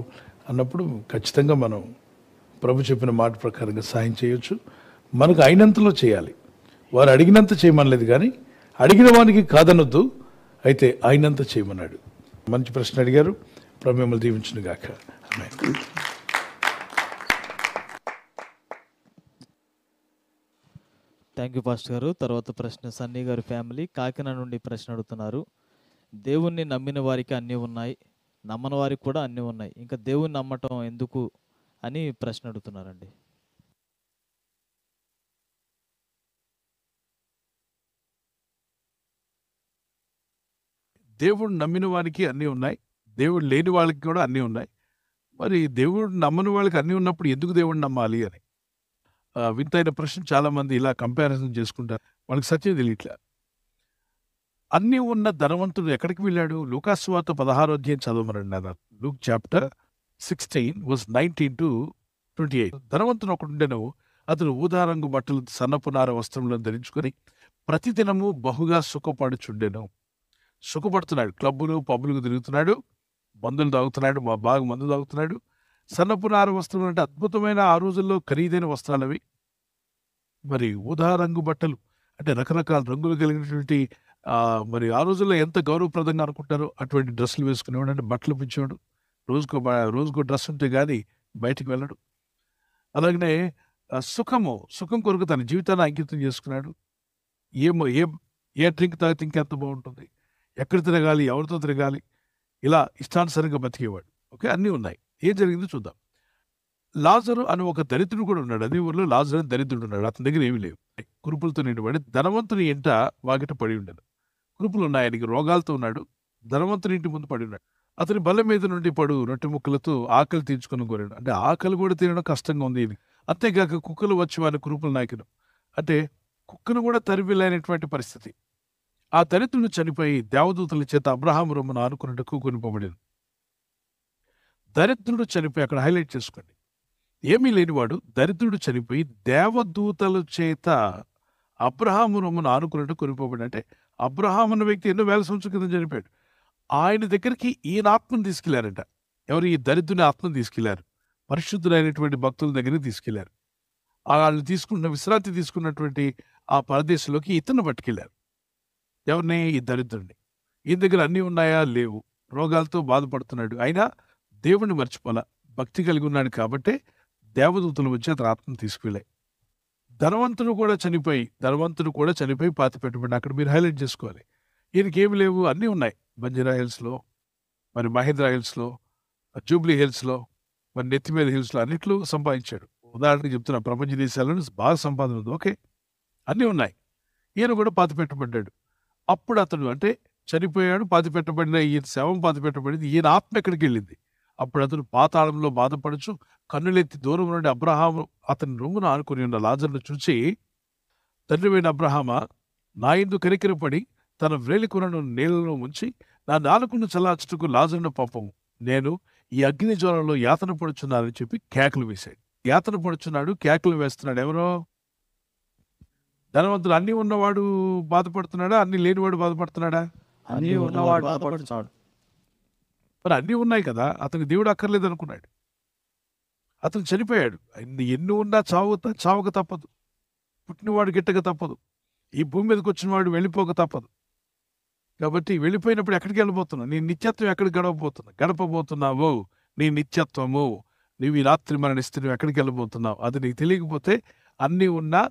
అన్నప్పుడు ఖచ్చితంగా మనం ప్రభు చెప్పిన మాట ప్రకారంగా సాయం చేయొచ్చు. మనకు అయినంతలో చేయాలి. వారు అడిగినంత చేయమనలేదు, కానీ అడిగిన వానికి కాదనొద్దు, అయితే అయినంత చేయమన్నాడు. మంచి ప్రశ్న అడిగారు. ప్రభు మిమ్మల్ని దీవించును గాక. ఆమేన్. థ్యాంక్ యూ పాస్టర్ గారు. తర్వాత ప్రశ్న సన్నీ గారి ఫ్యామిలీ కాకినాడ నుండి ప్రశ్న అడుగుతున్నారు. దేవుణ్ణి నమ్మిన వారికి అన్నీ ఉన్నాయి, నమ్మని వారికి కూడా అన్నీ ఉన్నాయి, ఇంకా దేవుణ్ణి నమ్మటం ఎందుకు అని ప్రశ్న అడుగుతున్నారండి. దేవుడు నమ్మిన వారికి అన్నీ ఉన్నాయి, దేవుడు లేని వాళ్ళకి కూడా అన్నీ ఉన్నాయి. మరి దేవుడు నమ్మని వాళ్ళకి అన్నీ ఉన్నప్పుడు ఎందుకు దేవుడిని నమ్మాలి అని వింతైన ప్రశ్న. చాలామంది ఇలా కంపారిజన్ చేసుకుంటారు, వాళ్ళకి సత్యం తెలియట్లే. అన్నీ ఉన్న ధనవంతుడు ఎక్కడికి వెళ్ళాడు? లూకాసు వార్త 16వ అధ్యాయం చదవమనండి నాన్న. Luke chapter 16 verse 19 to 28. ధనవంతుడు ఒకడుండెను, అతడు ఊదా రంగు బట్టలు సన్నపు నార వస్త్రములను ధరించుకొని ప్రతిదినము బహుగా సుఖపడుచుండెను. సుఖపడుతున్నాడు, క్లబ్బులు పబ్బులకు తిరుగుతున్నాడు, మందులు తాగుతున్నాడు, బాగా మందు తాగుతున్నాడు. సన్నపు నార వస్త్రం అంటే అద్భుతమైన, ఆ రోజుల్లో ఖరీదైన వస్త్రాలు అవి. మరి ఊదా రంగు బట్టలు అంటే రకరకాల రంగులు కలిగినటువంటి మరి ఆ రోజుల్లో ఎంత గౌరవప్రదంగా అనుకుంటారో అటువంటి డ్రెస్సులు వేసుకునేవాడు. అంటే బట్టలు పిచ్చేవాడు, రోజుకో డ్రెస్ ఉంటే కానీ బయటికి వెళ్ళడు. అలాగనే సుఖం కొరకు తన జీవితాన్ని అంకితం చేసుకున్నాడు. ఏ డ్రింక్ తాగితే ఇంకెంత బాగుంటుంది, ఎక్కడ తిరగాలి, ఎవరితో తిరగాలి, ఇలా ఇష్టానుసారంగా బతికేవాడు. ఓకే, అన్నీ ఉన్నాయి. ఏం జరిగిందో చూద్దాం. లాజరు అని ఒక దరిద్రుడు కూడా ఉన్నాడు. అదే ఊరిలో లాజరు అని దరిద్రుడు ఉన్నాడు. అతని దగ్గర ఏమీ లేవు, కురుపులతో నిండివాడు. ధనవంతుని ఇంట వాకిట పడి ఉండడు. కురుపులు ఉన్నాయి, ఆయనకి రోగాలతో ఉన్నాడు. ధనవంతుని ఇంటి ముందు పడి ఉన్నాడు. అతని బల్ల మీద నుండి పడు రొట్టె ముక్కలతో ఆకలి తీర్చుకుని కోరాడు. అంటే ఆకలి కూడా తినడం కష్టంగా ఉంది ఇది. అంతేగాక కుక్కలు వచ్చి వారి కురుపుల నాయకుడు, అంటే కుక్కను కూడా తరిమిలేనటువంటి పరిస్థితి. ఆ దరిద్రుడు చనిపోయి దేవదూతల చేత అబ్రహాము రొమ్మును ఆనుకున్నట్టుకు కొనిపోబడింది. దరిద్రుడు చనిపోయి, అక్కడ హైలైట్ చేసుకోండి, ఏమీ లేనివాడు దరిద్రుడు చనిపోయి దేవదూతల చేత అబ్రహాము రొమ్మును ఆనుకున్నట్టు కొనిపోబడి. అంటే అబ్రహాం అన్న వ్యక్తి ఎన్నో వేల సంవత్సరాల క్రితం చనిపోయాడు. ఆయన దగ్గరికి ఈయన ఆత్మను తీసుకెళ్లారంట. ఎవరు? ఈ దరిద్రుని ఆత్మను తీసుకెళ్లారు. పరిశుద్ధులైనటువంటి భక్తుల దగ్గరికి తీసుకెళ్లారు. వాళ్ళు విశ్రాంతి తీసుకున్నటువంటి ఆ పరదేశంలోకి ఇతను పట్టుకెళ్లారు. ఎవరిని? ఈ దరిద్రుడిని. ఈయన దగ్గర అన్నీ ఉన్నాయా? లేవు. రోగాలతో బాధపడుతున్నాడు. అయినా దేవుణ్ణి మర్చిపోలా, భక్తి కలిగి ఉన్నాడు. కాబట్టే దేవదూతలు వచ్చి అతని ఆత్మను తీసుకువెళ్ళాయి. ధనవంతుడు కూడా చనిపోయి పాతి పెట్టబడి అక్కడ మీరు హైలైట్ చేసుకోవాలి. ఈయనకి ఏమి లేవు, అన్నీ ఉన్నాయి. బంజారా హిల్స్లో, మరి మహేంద్ర హిల్స్లో, జూబ్లీ హిల్స్లో, మరి నెత్తిమీద హిల్స్లో అన్నిట్లో సంపాదించాడు. ఉదాహరణకి చెప్తున్నా, ప్రపంచ దేశాలను బాగా సంపాదన ఉంది, ఓకే, అన్నీ ఉన్నాయి. ఈయన కూడా పాతి పెట్టబడ్డాడు. అప్పుడు అతడు అంటే చనిపోయాడు, పాతి పెట్టబడిన ఈయన శవం పాతి పెట్టబడింది, ఈయన ఆత్మ ఎక్కడికి వెళ్ళింది? అప్పుడు అతను పాతాళంలో బాధపడుచు కన్నులెత్తి దూరం నుండి అబ్రహాము అతని రొమ్మున ఆనుకుని ఉన్న లాజరును చూసి, తండ్రివైన అబ్రహామా, నా యందు కనికరపడి తన వ్రేలికొనను నీళ్లలో ముంచి నా నాలుకను చల్లార్చుటకు లాజరును పంపము, నేను ఈ అగ్ని జ్వాలలో యాతన పడుచున్నానని చెప్పి కేకలు వేశాడు. యాతన పడుచున్నాడు, కేకలు వేస్తున్నాడు. ఎవరో ధనవంతుడు. అన్నీ ఉన్నవాడు బాధపడుతున్నాడా, అన్నీ లేనివాడు బాధపడుతున్నాడా? అన్నీ ఉన్నవాడు బాధపడుతున్నాడు. మరి అన్నీ ఉన్నాయి కదా, అతనికి దేవుడు అక్కర్లేదు అనుకున్నాడు. అతను చనిపోయాడు. ఎన్ని ఉన్నా చావక తప్పదు. పుట్టినవాడు గిట్టక తప్పదు. ఈ భూమి మీదకి వచ్చిన వాడు వెళ్ళిపోక తప్పదు. కాబట్టి వెళ్ళిపోయినప్పుడు ఎక్కడికి వెళ్ళిపోతున్నావు? నీ నిత్యత్వం ఎక్కడికి గడపబోతున్నావు? నీ నిత్యత్వము, నీవు ఈ రాత్రి మరణిస్తే నువ్వు ఎక్కడికి వెళ్ళబోతున్నావు? అది నీకు తెలియకపోతే అన్నీ ఉన్నా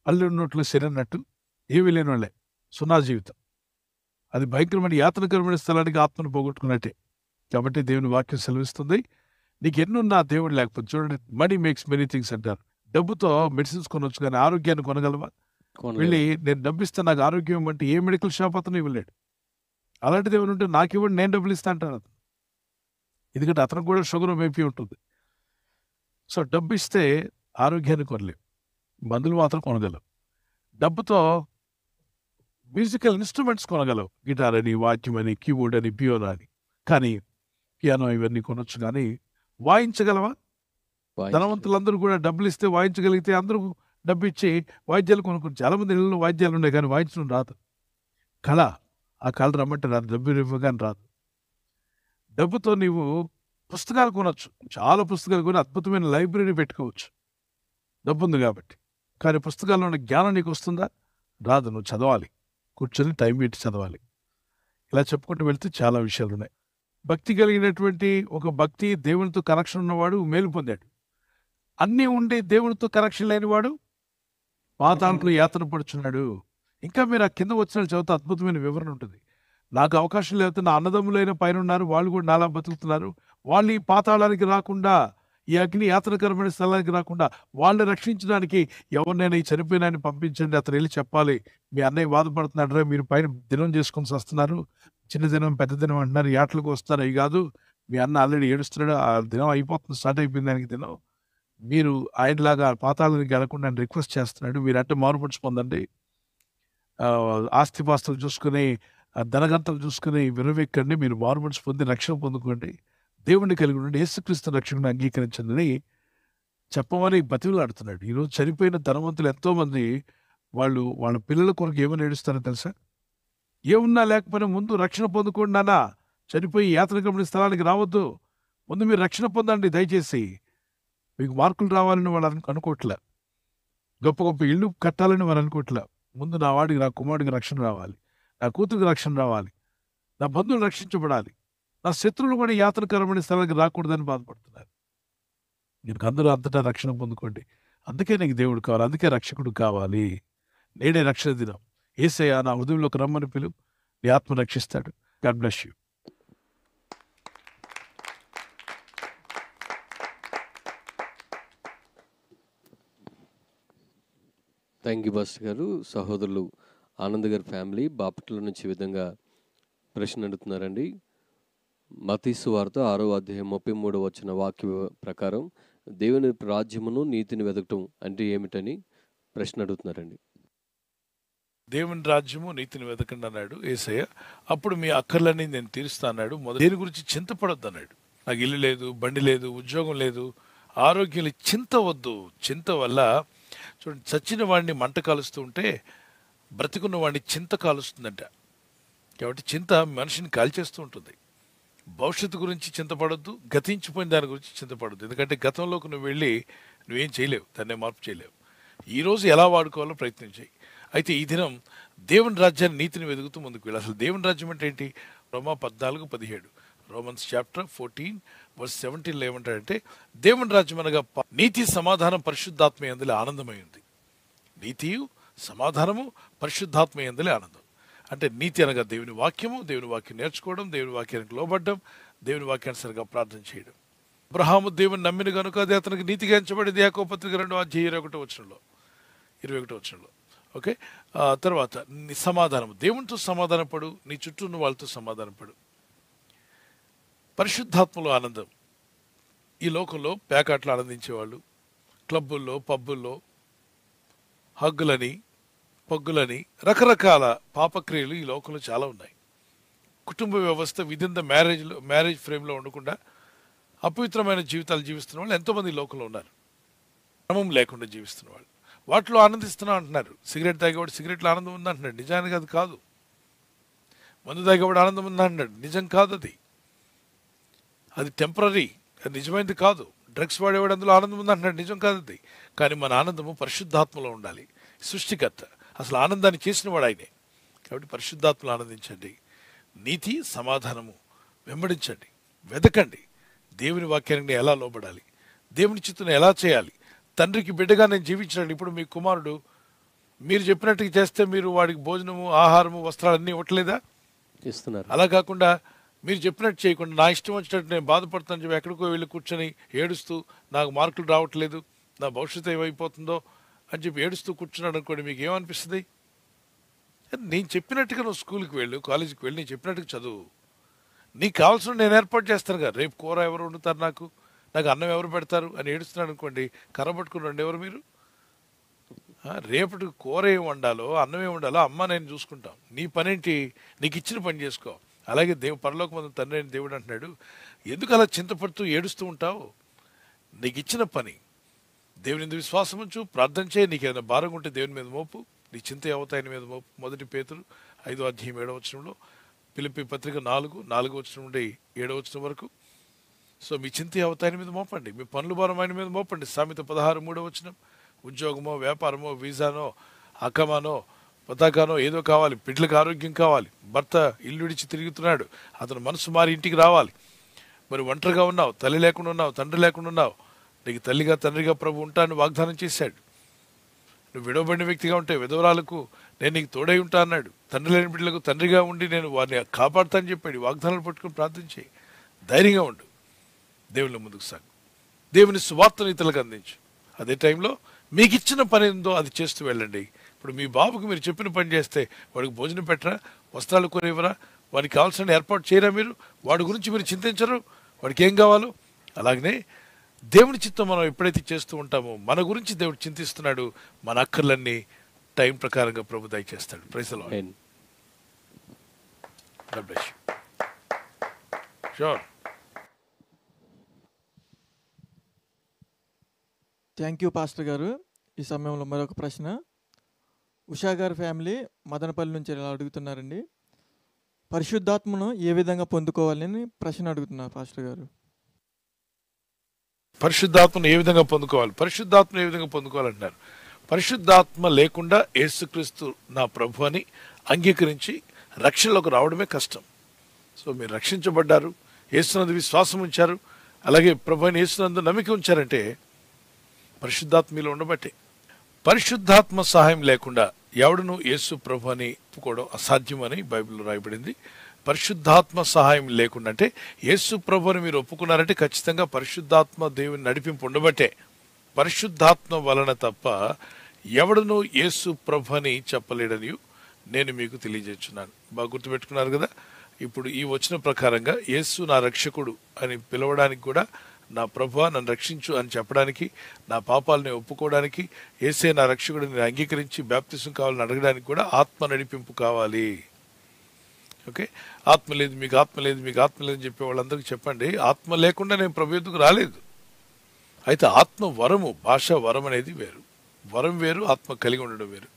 అల్లు ఉన్నట్లు శరన్నట్టు ఏమీ లేని వాళ్ళే, సున్నా జీవితం. అది భయంకరమైన యాతనకరమైన స్థలానికి ఆత్మను పోగొట్టుకున్నట్టే. కాబట్టి దేవుని వాక్యం సెలవిస్తుంది, నీకు ఎన్నున్నా దేవుడు లేకపోతే. చూడండి, మనీ మేక్స్ మెనీ థింగ్స్ అంటారు. డబ్బుతో మెడిసిన్స్ కొనవచ్చు, కానీ ఆరోగ్యాన్ని కొనగలవా? వెళ్ళి నేను డబ్బిస్తే నాకు ఆరోగ్యం ఇవ్వమంటే ఏ మెడికల్ షాప్ అతను ఇవ్వలేడు. అలాంటిది ఏమైనా ఉంటే నాకు ఇవ్వండి, నేను డబ్బులు ఇస్తా అంటాను అతను. ఎందుకంటే అతనికి కూడా షుగర్ మేపి ఉంటుంది. సో డబ్బు ఇస్తే ఆరోగ్యాన్ని కొనలేవు, మందులు మాత్రం కొనగలవు. డబ్బుతో మ్యూజికల్ ఇన్స్ట్రుమెంట్స్ కొనగలవు, గిటార్ అని, వాద్యం అని, కీబోర్డ్ అని, పియోనో అని. కానీ పియానో ఇవన్నీ కొనొచ్చు, కానీ వాయించగలవా? ధనవంతులందరూ కూడా డబ్బులు ఇస్తే వాయించగలిగితే అందరూ డబ్బు ఇచ్చి వాయిద్యాలు కొనుక్కొని, చాలా మంది ఇళ్ళలో వాయిద్యాలు ఉన్నాయి కానీ వాయించడం రాదు. కళ, ఆ కళ రమ్మంటే రాదు, డబ్బు ఇవ్వగానే రాదు. డబ్బుతో నీవు పుస్తకాలు కొనొచ్చు, చాలా పుస్తకాలు కొని అద్భుతమైన లైబ్రరీ పెట్టుకోవచ్చు, డబ్బు ఉంది కాబట్టి. కానీ పుస్తకాల్లో ఉన్న జ్ఞానం నీకు వస్తుందా? రాదు. నువ్వు చదవాలి, కూర్చొని టైం పెట్టి చదవాలి. ఇలా చెప్పుకుంటూ వెళ్తే చాలా విషయాలు ఉన్నాయి. భక్తి కలిగినటువంటి ఒక భక్తి దేవునితో కనెక్షన్ ఉన్నవాడు మేలు పొందాడు. అన్నీ ఉండి దేవునితో కనెక్షన్ లేనివాడు పాతాళంలో యాతన పడుచున్నాడు. ఇంకా మీరు ఆ కింద వచ్చిన చదివితే అద్భుతమైన వివరణ ఉంటుంది. నాకు అవకాశం లేకపోతే నా అన్నదమ్ములైన పైన ఉన్నారు, వాళ్ళు కూడా నాలా బతుకుతున్నారు, వాళ్ళు ఈ పాతాళానికి రాకుండా, ఈ అగ్ని యాతనకరమైన స్థలానికి రాకుండా వాళ్ళని రక్షించడానికి ఎవరినైనా ఈ చనిపోయినాన్ని పంపించండి. అతను వెళ్ళి చెప్పాలి, మీ అన్నయ్య బాధపడుతున్నాడు, మీరు పైన దినం చేసుకొని వస్తున్నారు, చిన్న దినం పెద్ద దినం అంటున్నారు, యాట్లకు వస్తారు, అవి కాదు, మీ అన్న ఆల్రెడీ ఏడుస్తున్నాడు, ఆ దినం అయిపోతుంది, స్టార్ట్ అయిపోయింది దానికి దినం, మీరు ఆయనలాగా పాతాళానికి వెళ్ళకుండా ఆయన రిక్వెస్ట్ చేస్తున్నాడు, మీరు అంటే మారుపడిచి పొందండి, ఆస్తిపాస్తులు చూసుకుని, ధనగంతలు చూసుకుని విరవెక్కండి, మీరు మారుపడిచి పొంది రక్షణ పొందుకోండి, దేవుణ్ణి కలిగి ఉండండి, యేసుక్రీస్తు రక్షణను అంగీకరించండి చెప్పమని బతిమలాడుతున్నాడు. ఈరోజు చనిపోయిన ధనవంతులు ఎంతోమంది వాళ్ళ పిల్లల కొరకు ఏమని ఏడుస్తారో తెలుసా? ఏమున్నా లేకపోయినా ముందు రక్షణ పొందుకోండి నాన్న, చనిపోయి యాతనకరమైన స్థలానికి రావద్దు, ముందు మీరు రక్షణ పొందండి దయచేసి. మీకు మార్కులు రావాలని వాళ్ళు అనుకోవట్లే, గొప్ప గొప్ప ఇళ్ళు కట్టాలని వాళ్ళు అనుకోవట్లే. ముందు నా వాడికి, నా కుమారుడికి రక్షణ రావాలి, నా కూతురికి రక్షణ రావాలి, నా బంధువులు రక్షించబడాలి, నా శత్రువులు కూడా యాతనకరమైన స్థలానికి రాకూడదని బాధపడుతున్నారు. నీకు అందరూ అంతటా రక్షణ పొందుకోండి. అందుకే నీకు దేవుడు కావాలి, అందుకే రక్షకుడు కావాలి. నేడే రక్షణ దినం. యేసయ్యా నా హృదయంలోకి రమ్మని పిలువు, నీ ఆత్మ రక్షిస్తాడు. God bless you. Thank you pastor గారు. సహోదరులు ఆనంద్ గారి ఫ్యామిలీ బాపట్ల నుంచి ఈ విధంగా ప్రశ్న అడుగుతున్నారండి. మత్తయి సువార్త 6వ అధ్యాయం 33వ వచన వాక్య ప్రకారం దేవుని రాజ్యమును నీతిని వెతకటం అంటే ఏమిటని ప్రశ్న అడుగుతున్నారండి. దేవుని రాజ్యము నీతిని వెతకండి అన్నాడు యేసయ్య. అప్పుడు మీ అక్కర్లన్నీ నేను తీరుస్తా అన్నాడు. దేని గురించి చింతపడొద్దు అన్నాడు. నాకు ఇల్లు లేదు, బండి లేదు, ఉద్యోగం లేదు, ఆరోగ్యం లేదు, చింత వద్దు. చింత వల్ల చూడండి, చచ్చిన వాడిని మంట కాలుస్తూ ఉంటే బ్రతికున్న వాడిని చింత కాలుస్తుందంట. కాబట్టి చింత మనిషిని కాల్చేస్తూ ఉంటుంది. భవిష్యత్తు గురించి చింతపడొద్దు, గతించిపోయిన దాని గురించి చింతపడొద్దు. ఎందుకంటే గతంలోకి నువ్వు వెళ్ళి నువ్వేం చేయలేవు, దాన్నే మార్పు చేయలేవు. ఈరోజు ఎలా వాడుకోవాలో ప్రయత్నం చేయి. అయితే ఈ దినం దేవుని రాజ్యాన్ని నీతిని వెతుకుతూ ముందుకు వెళ్ళి. అసలు దేవుని రాజ్యం అంటే ఏంటి? రోమా 14:17 రోమన్స్ చాప్టర్ 14:17 ఏమంటాడంటే, దేవుని రాజ్యం అనగా నీతి సమాధానం పరిశుద్ధాత్మ యందలి ఆనందమై ఉంది. నీతియు సమాధానము పరిశుద్ధాత్మ యందలి ఆనందం. అంటే నీతి అనగా దేవుని వాక్యము, దేవుని వాక్యం నేర్చుకోవడం, దేవుని వాక్యానికి లోబడ్డం, దేవుని వాక్యానుసారంగా ప్రార్థన చేయడం. అబ్రహాము దేవుని నమ్మిన కనుక అది అతనికి నీతిగా ఎంచబడింది. యాకోబు పత్రిక 2:21. ఓకే, తర్వాత నీ సమాధానము, దేవునితో సమాధానపడు, నీ చుట్టూ ఉన్న వాళ్ళతో సమాధానపడు. పరిశుద్ధాత్మలో ఆనందం. ఈ లోకంలో పేకాట్లు ఆనందించేవాళ్ళు, క్లబ్బుల్లో, పబ్బుల్లో హగ్గులని, పగ్గులని, రకరకాల పాపక్రియలు ఈ లోకంలో చాలా ఉన్నాయి. కుటుంబ వ్యవస్థ విదిన్ ద మ్యారేజ్ ఫ్రేమ్లో ఉండకుండా అపవిత్రమైన జీవితాలు జీవిస్తున్న వాళ్ళు ఎంతోమంది ఈ లోకంలో ఉన్నారు. క్రమం లేకుండా జీవిస్తున్న వాళ్ళు. వాటిలో ఆనందిస్తున్నా అంటున్నారు. సిగరెట్ తాగేవాడు సిగరెట్లో ఆనందం ఉందంటున్నాడు, నిజానికి అది కాదు. మందు తాగేవాడు ఆనందం ఉందంటున్నాడు, నిజం కాదు. అది టెంపరీ, అది నిజమైనది కాదు. డ్రగ్స్ వాడేవాడు అందులో ఆనందం ఉందంటున్నాడు, నిజం కాదు అది. కానీ మన ఆనందము పరిశుద్ధాత్మలో ఉండాలి. సృష్టికర్త, అసలు ఆనందాన్ని చేసిన వాడు ఆయనే. కాబట్టి పరిశుద్ధాత్మలో ఆనందించండి. నీతి సమాధానము వెంబడించండి, వెదకండి. దేవుని వాక్యానికి ఎలా లోబడాలి, దేవుని చిత్తును ఎలా చేయాలి, తండ్రికి బిడ్డగా నేను జీవించండి. ఇప్పుడు మీ కుమారుడు మీరు చెప్పినట్టుగా చేస్తే మీరు వాడికి భోజనము, ఆహారము, వస్త్రాలు అన్నీ ఇవ్వట్లేదా? ఇస్తున్నారు. అలా కాకుండా మీరు చెప్పినట్టు చేయకుండా నా ఇష్టం వచ్చినట్టు నేను బాధపడుతాను చెప్పి ఎక్కడికో వెళ్ళి కూర్చొని ఏడుస్తూ నాకు మార్కులు రావట్లేదు, నా భవిష్యత్తు ఏమైపోతుందో అని చెప్పి ఏడుస్తూ కూర్చున్నాడు అనుకోండి, మీకు ఏమనిపిస్తుంది? నేను చెప్పినట్టుగా నువ్వు స్కూల్కి వెళ్ళు, కాలేజీకి వెళ్ళి నేను చెప్పినట్టుగా చదువు. నీకు కావాల్సిన నేను ఏర్పాటు చేస్తాను కదా. రేపు కూర ఎవరు వండుతారు, నాకు అన్నం ఎవరు పెడతారు అని ఏడుస్తున్నాడు అనుకోండి, కర్ర పట్టుకుని రండి ఎవరు మీరు. రేపటి కూర ఏం వండాలో, అన్నం ఏం వండాలో అమ్మ నేను చూసుకుంటాం. నీ పనేంటి, నీకు ఇచ్చిన పని చేసుకో. అలాగే పరలోకమందు తండ్రి అయిన దేవుడు అంటున్నాడు, ఎందుకు అలా చింతపడుతూ ఏడుస్తూ ఉంటావు? నీకు ఇచ్చిన పని దేవుని మీద విశ్వాసం ఉంచు, ప్రార్థన చేయి. నీకు ఏదైనా భారం ఉంటే దేవుని మీద మోపు, నీ చింత అవతాయని మీద మోపు. 1 పేతురు 5:7 ఫిలిప్పీ పత్రిక 4:4 నుండి 7 వరకు. సో మీ చింత అవతాయని మీద మోపండి, మీ పనులు భారం ఆయన మీద మోపండి. సామెత 16:3 ఉద్యోగమో, వ్యాపారమో, వీసానో, అక్కమానో, పతాకానో ఏదో కావాలి, బిడ్డలకు ఆరోగ్యం కావాలి, భర్త ఇల్లు విడిచి తిరుగుతున్నాడు, అతను మనసు మారి ఇంటికి రావాలి. మరి ఒంటరిగా ఉన్నావు, తల్లి లేకుండా ఉన్నావు, తండ్రి లేకుండా ఉన్నావు, నీకు తల్లిగా తండ్రిగా ప్రభు ఉంటానని వాగ్దానం చేశాడు. నువ్వు విడవబడిన వ్యక్తిగా ఉంటే విధవరాలకు నేను నీకు తోడై ఉంటా అన్నాడు. తండ్రి లేని బిడ్డలకు తండ్రిగా ఉండి నేను వారిని కాపాడుతానని చెప్పాడు. వాగ్దానాలు పట్టుకుని ప్రార్థన చేయి, ధైర్యంగా ఉండు, దేవుని ముందుకు సాగు, దేవుని సువార్తను ఇతరులకు అందించు. అదే టైంలో మీకు ఇచ్చిన పని ఏందో అది చేస్తూ వెళ్ళండి. ఇప్పుడు మీ బాబుకు మీరు చెప్పిన పని చేస్తే వాడికి భోజనం పెట్టరా, వస్త్రాలు కొనివ్వరా, వాడికి కావాల్సిన ఏర్పాటు చేయరా? మీరు వాడి గురించి మీరు చింతించరు, వాడికి ఏం కావాలో. అలాగనే దేవుని చిత్తం మనం ఎప్పుడైతే చేస్తూ ఉంటామో మన గురించి దేవుడు చింతిస్తున్నాడు. మన అక్కర్లన్నీ టైం ప్రకారంగా ప్రభు దయచేస్తాడు. Praise the Lord. God bless you. Sure. Thank you pastor గారు. ఈ సమయంలో మరొక ప్రశ్న. ఉషా గారి ఫ్యామిలీ మదనపల్లి నుంచి ఇలా అడుగుతున్నారండి. పరిశుద్ధాత్మను ఏ విధంగా పొందుకోవాలని ప్రశ్న అడుగుతున్నారు పాస్టర్ గారు. పరిశుద్ధాత్మను ఏ విధంగా పొందుకోవాలి, పరిశుద్ధాత్మను ఏ విధంగా పొందుకోవాలంటున్నారు. పరిశుద్ధాత్మ లేకుండా యేసుక్రీస్తు నా ప్రభు అని అంగీకరించి రక్షణలోకి రావడమే కష్టం. సో మీరు రక్షించబడ్డారు, యేసునందు విశ్వాసం ఉంచారు, అలాగే ప్రభు అయిన యేసునందు నమ్మిక ఉంచారంటే పరిశుద్ధాత్మ మీలో ఉండబట్టే. పరిశుద్ధాత్మ సహాయం లేకుండా ఎవడును యేసు ప్రభు అని ఒప్పుకోవడం అసాధ్యమని బైబిల్లో రాయబడింది. పరిశుద్ధాత్మ సహాయం లేకుండా అంటే యేసు ప్రభుని మీరు ఒప్పుకున్నారంటే ఖచ్చితంగా పరిశుద్ధాత్మ దేవుని నడిపింపు ఉండబట్టే. పరిశుద్ధాత్మ వలన తప్ప ఎవడును యేసు ప్రభు అని చెప్పలేడని నేను మీకు తెలియజేస్తున్నాను. బాగా గుర్తుపెట్టుకున్నారు కదా. ఇప్పుడు ఈ వచనం ప్రకారంగా యేసు నా రక్షకుడు అని పిలవడానికి కూడా, నా ప్రభువా నన్ను రక్షించు అని చెప్పడానికి, నా పాపాలని ఒప్పుకోవడానికి, యేసే నా రక్షకుడిని అంగీకరించి బాప్తిసం కావాలని అడగడానికి కూడా ఆత్మ నడిపింపు కావాలి. ఓకే, ఆత్మ లేదు, మీకు ఆత్మ లేదు, మీకు ఆత్మ లేదని చెప్పే వాళ్ళందరికీ చెప్పండి, ఆత్మ లేకుండా నేను ప్రభు ఎద్దుకు రాలేదు. అయితే ఆత్మ వరము, భాష వరం అనేది వేరు, వరం వేరు, ఆత్మ కలిగి ఉండడం వేరు.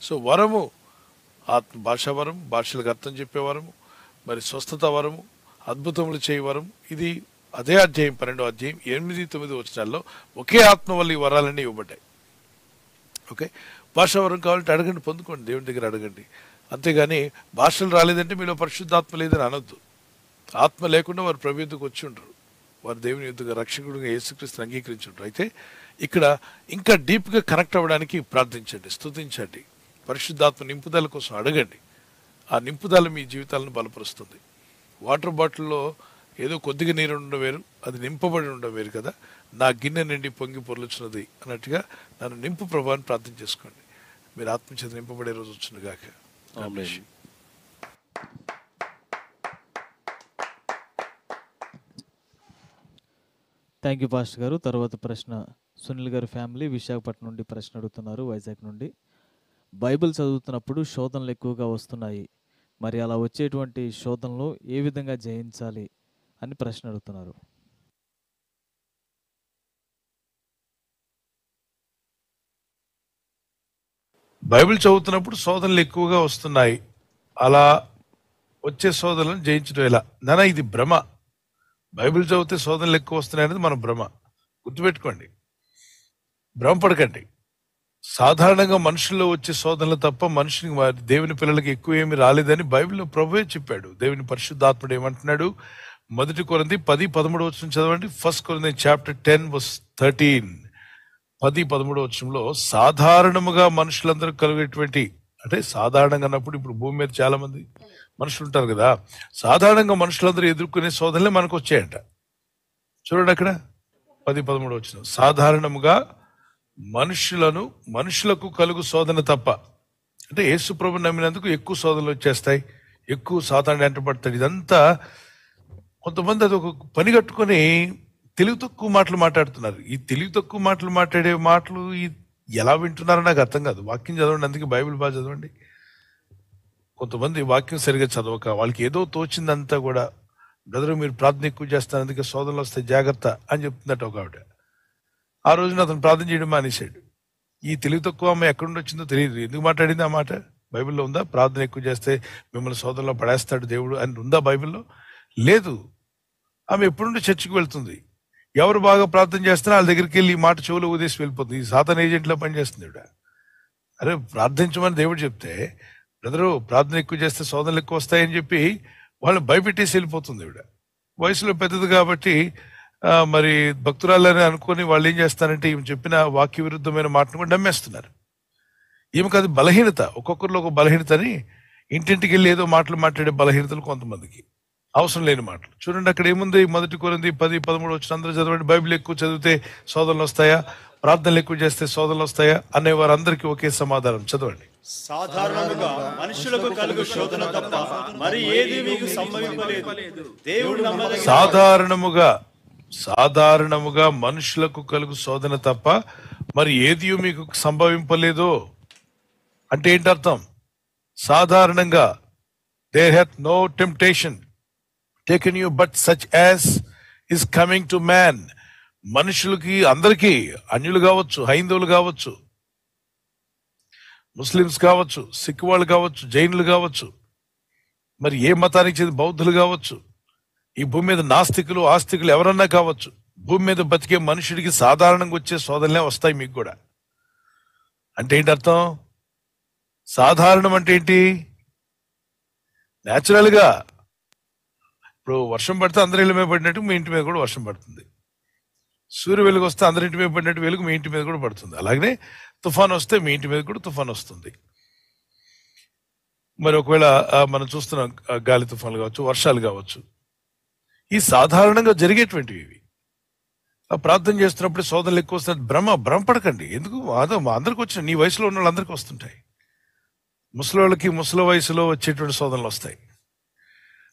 సో వరము ఆత్మ, భాషా వరం, భాషలకు అర్థం చెప్పే వరము, మరి స్వస్థత వరము, అద్భుతములు చేయ వరం. ఇది అదే అధ్యాయం 12వ అధ్యాయం 8-9 వచనాల్లో ఒకే ఆత్మ వల్ల ఈ వరాలన్నీ ఇవ్వబడ్డాయి. ఓకే, భాషా వరం కావాలంటే అడగండి, పొందుకోండి, దేవుని దగ్గర అడగండి. అంతేగాని భాషలు రాలేదంటే మీలో పరిశుద్ధాత్మ లేదని అనొద్దు. ఆత్మ లేకుండా వారు ప్రభు యుద్ధకు వచ్చి ఉంటారు, వారు దేవుని యుద్ధగా రక్షకుడిగా యేసుక్రీస్తుని అంగీకరించి ఉంటారు. అయితే ఇక్కడ ఇంకా డీప్గా కనెక్ట్ అవ్వడానికి ప్రార్థించండి, స్తుతించండి, పరిశుద్ధాత్మ నింపుదల కోసం అడగండి. ఆ నింపుదల మీ జీవితాలను బలపరుస్తుంది. వాటర్ బాటిల్లో ఏదో కొద్దిగా నీరు ఉండడం వేరు, అది నింపబడి ఉండడం వేరు కదా. నా గిన్నె నిండి పొంగి పొర్లుచున్నది అన్నట్టుగా నన్ను నింపు ప్రభావాన్ని ప్రార్థన చేసుకోండి. మీరు ఆత్మచేత నింపబడే రోజు వచ్చింది గాక. ఆమేన్. థ్యాంక్ యూ పాస్టర్ గారు. తర్వాత ప్రశ్న సునీల్ గారి ఫ్యామిలీ విశాఖపట్నం నుండి ప్రశ్న అడుగుతున్నారు, వైజాగ్ నుండి. బైబిల్ చదువుతున్నప్పుడు శోధనలు ఎక్కువగా వస్తున్నాయి, మరి అలా వచ్చేటువంటి శోధనలు ఏ విధంగా జయించాలి అని ప్రశ్న అడుగుతున్నారు. బైబిల్ చదువుతున్నప్పుడు శోధనలు ఎక్కువగా వస్తున్నాయి, అలా వచ్చే శోధనలను జయించడం ఎలా? నానా ఇది భ్రమ. బైబిల్ చదివితే శోధనలు ఎక్కువ వస్తున్నాయి అనేది మన భ్రమ. గుర్తుపెట్టుకోండి, భ్రమపడకండి. సాధారణంగా మనుషుల్లో వచ్చే శోధనలు తప్ప మనుషునికి దేవుని పిల్లలకి ఎక్కువ ఏమి రాలేదని బైబిల్లో ప్రభువే చెప్పాడు. దేవుని పరిశుద్ధాత్ముడు ఏమంటున్నాడు? 1 కొరింథీ 10:13 వచనం చదవండి. 1 కొరింథీ చాప్టర్ 10:13. 10:13 వచనంలో సాధారణముగా మనుషులందరూ కలిగేటువంటి, అంటే సాధారణంగా అన్నప్పుడు ఇప్పుడు భూమి మీద చాలా మంది మనుషులు ఉంటారు కదా, సాధారణంగా మనుషులందరూ ఎదుర్కొనే శోధనలే మనకు వచ్చాయంట. చూడండి అక్కడ 10:13 వచనం. సాధారణముగా మనుషులకు కలుగు శోధన తప్ప, అంటే యేసు ప్రభువుని నమ్మినందుకు ఎక్కువ శోధనలు వచ్చేస్తాయి, ఎక్కువ సాతాను వెంటబడతాడు. ఇదంతా కొంతమంది అది ఒక పని కట్టుకొని తెలివి తక్కువ మాటలు మాట్లాడుతున్నారు. ఈ తెలివి తక్కువ మాటలు మాట్లాడే మాటలు ఎలా వింటున్నారో నాకు అర్థం కాదు. వాక్యం చదవండి, అందుకే బైబిల్ బాగా చదవండి. కొంతమంది వాక్యం సరిగా చదవక వాళ్ళకి ఏదో తోచిందంతా కూడా, బ్రదర్ మీరు ప్రార్థన ఎక్కువ చేస్తారు అందుకే శోధనలు వస్తాయి జాగ్రత్త అని చెప్తున్నట్టు ఒక ఆవిడ. ఆ రోజున అతను ప్రార్థన చేయడం మానేశాడు. ఈ తెలివి తక్కువ అమ్మాయి ఎక్కడి నుండి వచ్చిందో తెలియదు. ఎందుకు మాట్లాడింది ఆ మాట? బైబిల్లో ఉందా? ప్రార్థన ఎక్కువ చేస్తే మిమ్మల్ని శోధనలో పడేస్తాడు దేవుడు అని ఉందా బైబిల్లో? లేదు. ఆమె ఎప్పుడు నుండి చర్చికి వెళ్తుంది, ఎవరు బాగా ప్రార్థన చేస్తున్నా వాళ్ళ దగ్గరికి వెళ్ళి ఈ మాట చెవులో ఉదేసి వెళ్ళిపోతుంది. ఈ సాతాన్ ఏజెంట్లో పనిచేస్తుంది ఇవిడ. అరే ప్రార్థించమని దేవుడు చెప్తే, బ్రదరు ప్రార్థన ఎక్కువ చేస్తే శోధనలు ఎక్కువ వస్తాయని చెప్పి వాళ్ళని భయపెట్టేసి వెళ్ళిపోతుంది ఇవిడ. వయసులో పెద్దది కాబట్టి మరి భక్తురాలని అనుకొని వాళ్ళు ఏం చేస్తారంటే ఈమె చెప్పిన వాక్య విరుద్ధమైన మాటను కూడా నమ్మేస్తున్నారు. ఈమెకు అది బలహీనత, ఒక్కొక్కరిలో ఒక బలహీనతని, ఇంటింటికి వెళ్ళి ఏదో మాటలు మాట్లాడే బలహీనతలు కొంతమందికి, అవసరం లేని మాటలు. చూడండి అక్కడ ఏముంది? 1 కొరింథీ 10:13 వచ్చిన అందరూ చదవండి. బైబిల్ ఎక్కువ చదివితే శోధనలు వస్తాయా, ప్రార్థనలు ఎక్కువ చేస్తే శోధనలు వస్తాయా అనే వారందరికీ ఒకే సమాధానం. చదవండి. సాధారణముగా మనుషులకు కలుగు శోధన తప్ప మరి ఏది మీకు సంభవింపలేదు. దేవుడు నమ్మదగిన సాధారణముగా మనుషులకు కలుగు శోధన తప్ప మరి ఏది మీకు సంభవింపలేదో అంటే ఏంటి అర్థం? సాధారణంగా there hath no temptation taken you but such as is coming to man. మనుషులకి అందరికీ, అన్యులు కావచ్చు, హైందవులు కావచ్చు, ముస్లిమ్స్ కావచ్చు, సిక్ వాళ్ళు కావచ్చు, జైనులు కావచ్చు, మరి ఏ మతానికి చెందిన బౌద్ధులు కావచ్చు, ఈ భూమి మీద నాస్తికులు ఆస్తికులు ఎవరన్నా కావచ్చు, భూమి మీద బతికే మనుషుడికి సాధారణంగా వచ్చే శోధనలే వస్తాయి మీకు కూడా. అంటే ఏంటి అర్థం? సాధారణం అంటే ఏంటి? న్యాచురల్ గా ఇప్పుడు వర్షం పడితే అందరి ఇళ్ళ మీద పడినట్టు మీ ఇంటి మీద కూడా వర్షం పడుతుంది. సూర్య వెలుగు వస్తే అందరి ఇంటి మీద పడినట్టు వెలుగు మీ ఇంటి మీద కూడా పడుతుంది. అలాగనే తుఫాన్ వస్తే మీ ఇంటి మీద కూడా తుఫాన్ వస్తుంది. మరి ఒకవేళ మనం చూస్తున్నాం గాలి తుఫాన్లు కావచ్చు, వర్షాలు కావచ్చు, ఈ సాధారణంగా జరిగేటువంటివి ఇవి. ప్రార్థన చేస్తున్నప్పుడు శోధనలు ఎక్కువ వస్తున్నాయి, భ్రమపడకండి. ఎందుకు? అందరికి వచ్చిన, నీ వయసులో ఉన్న వాళ్ళందరికీ వస్తుంటాయి. ముసలి ముసలి వయసులో వచ్చేటువంటి శోధనలు వస్తాయి.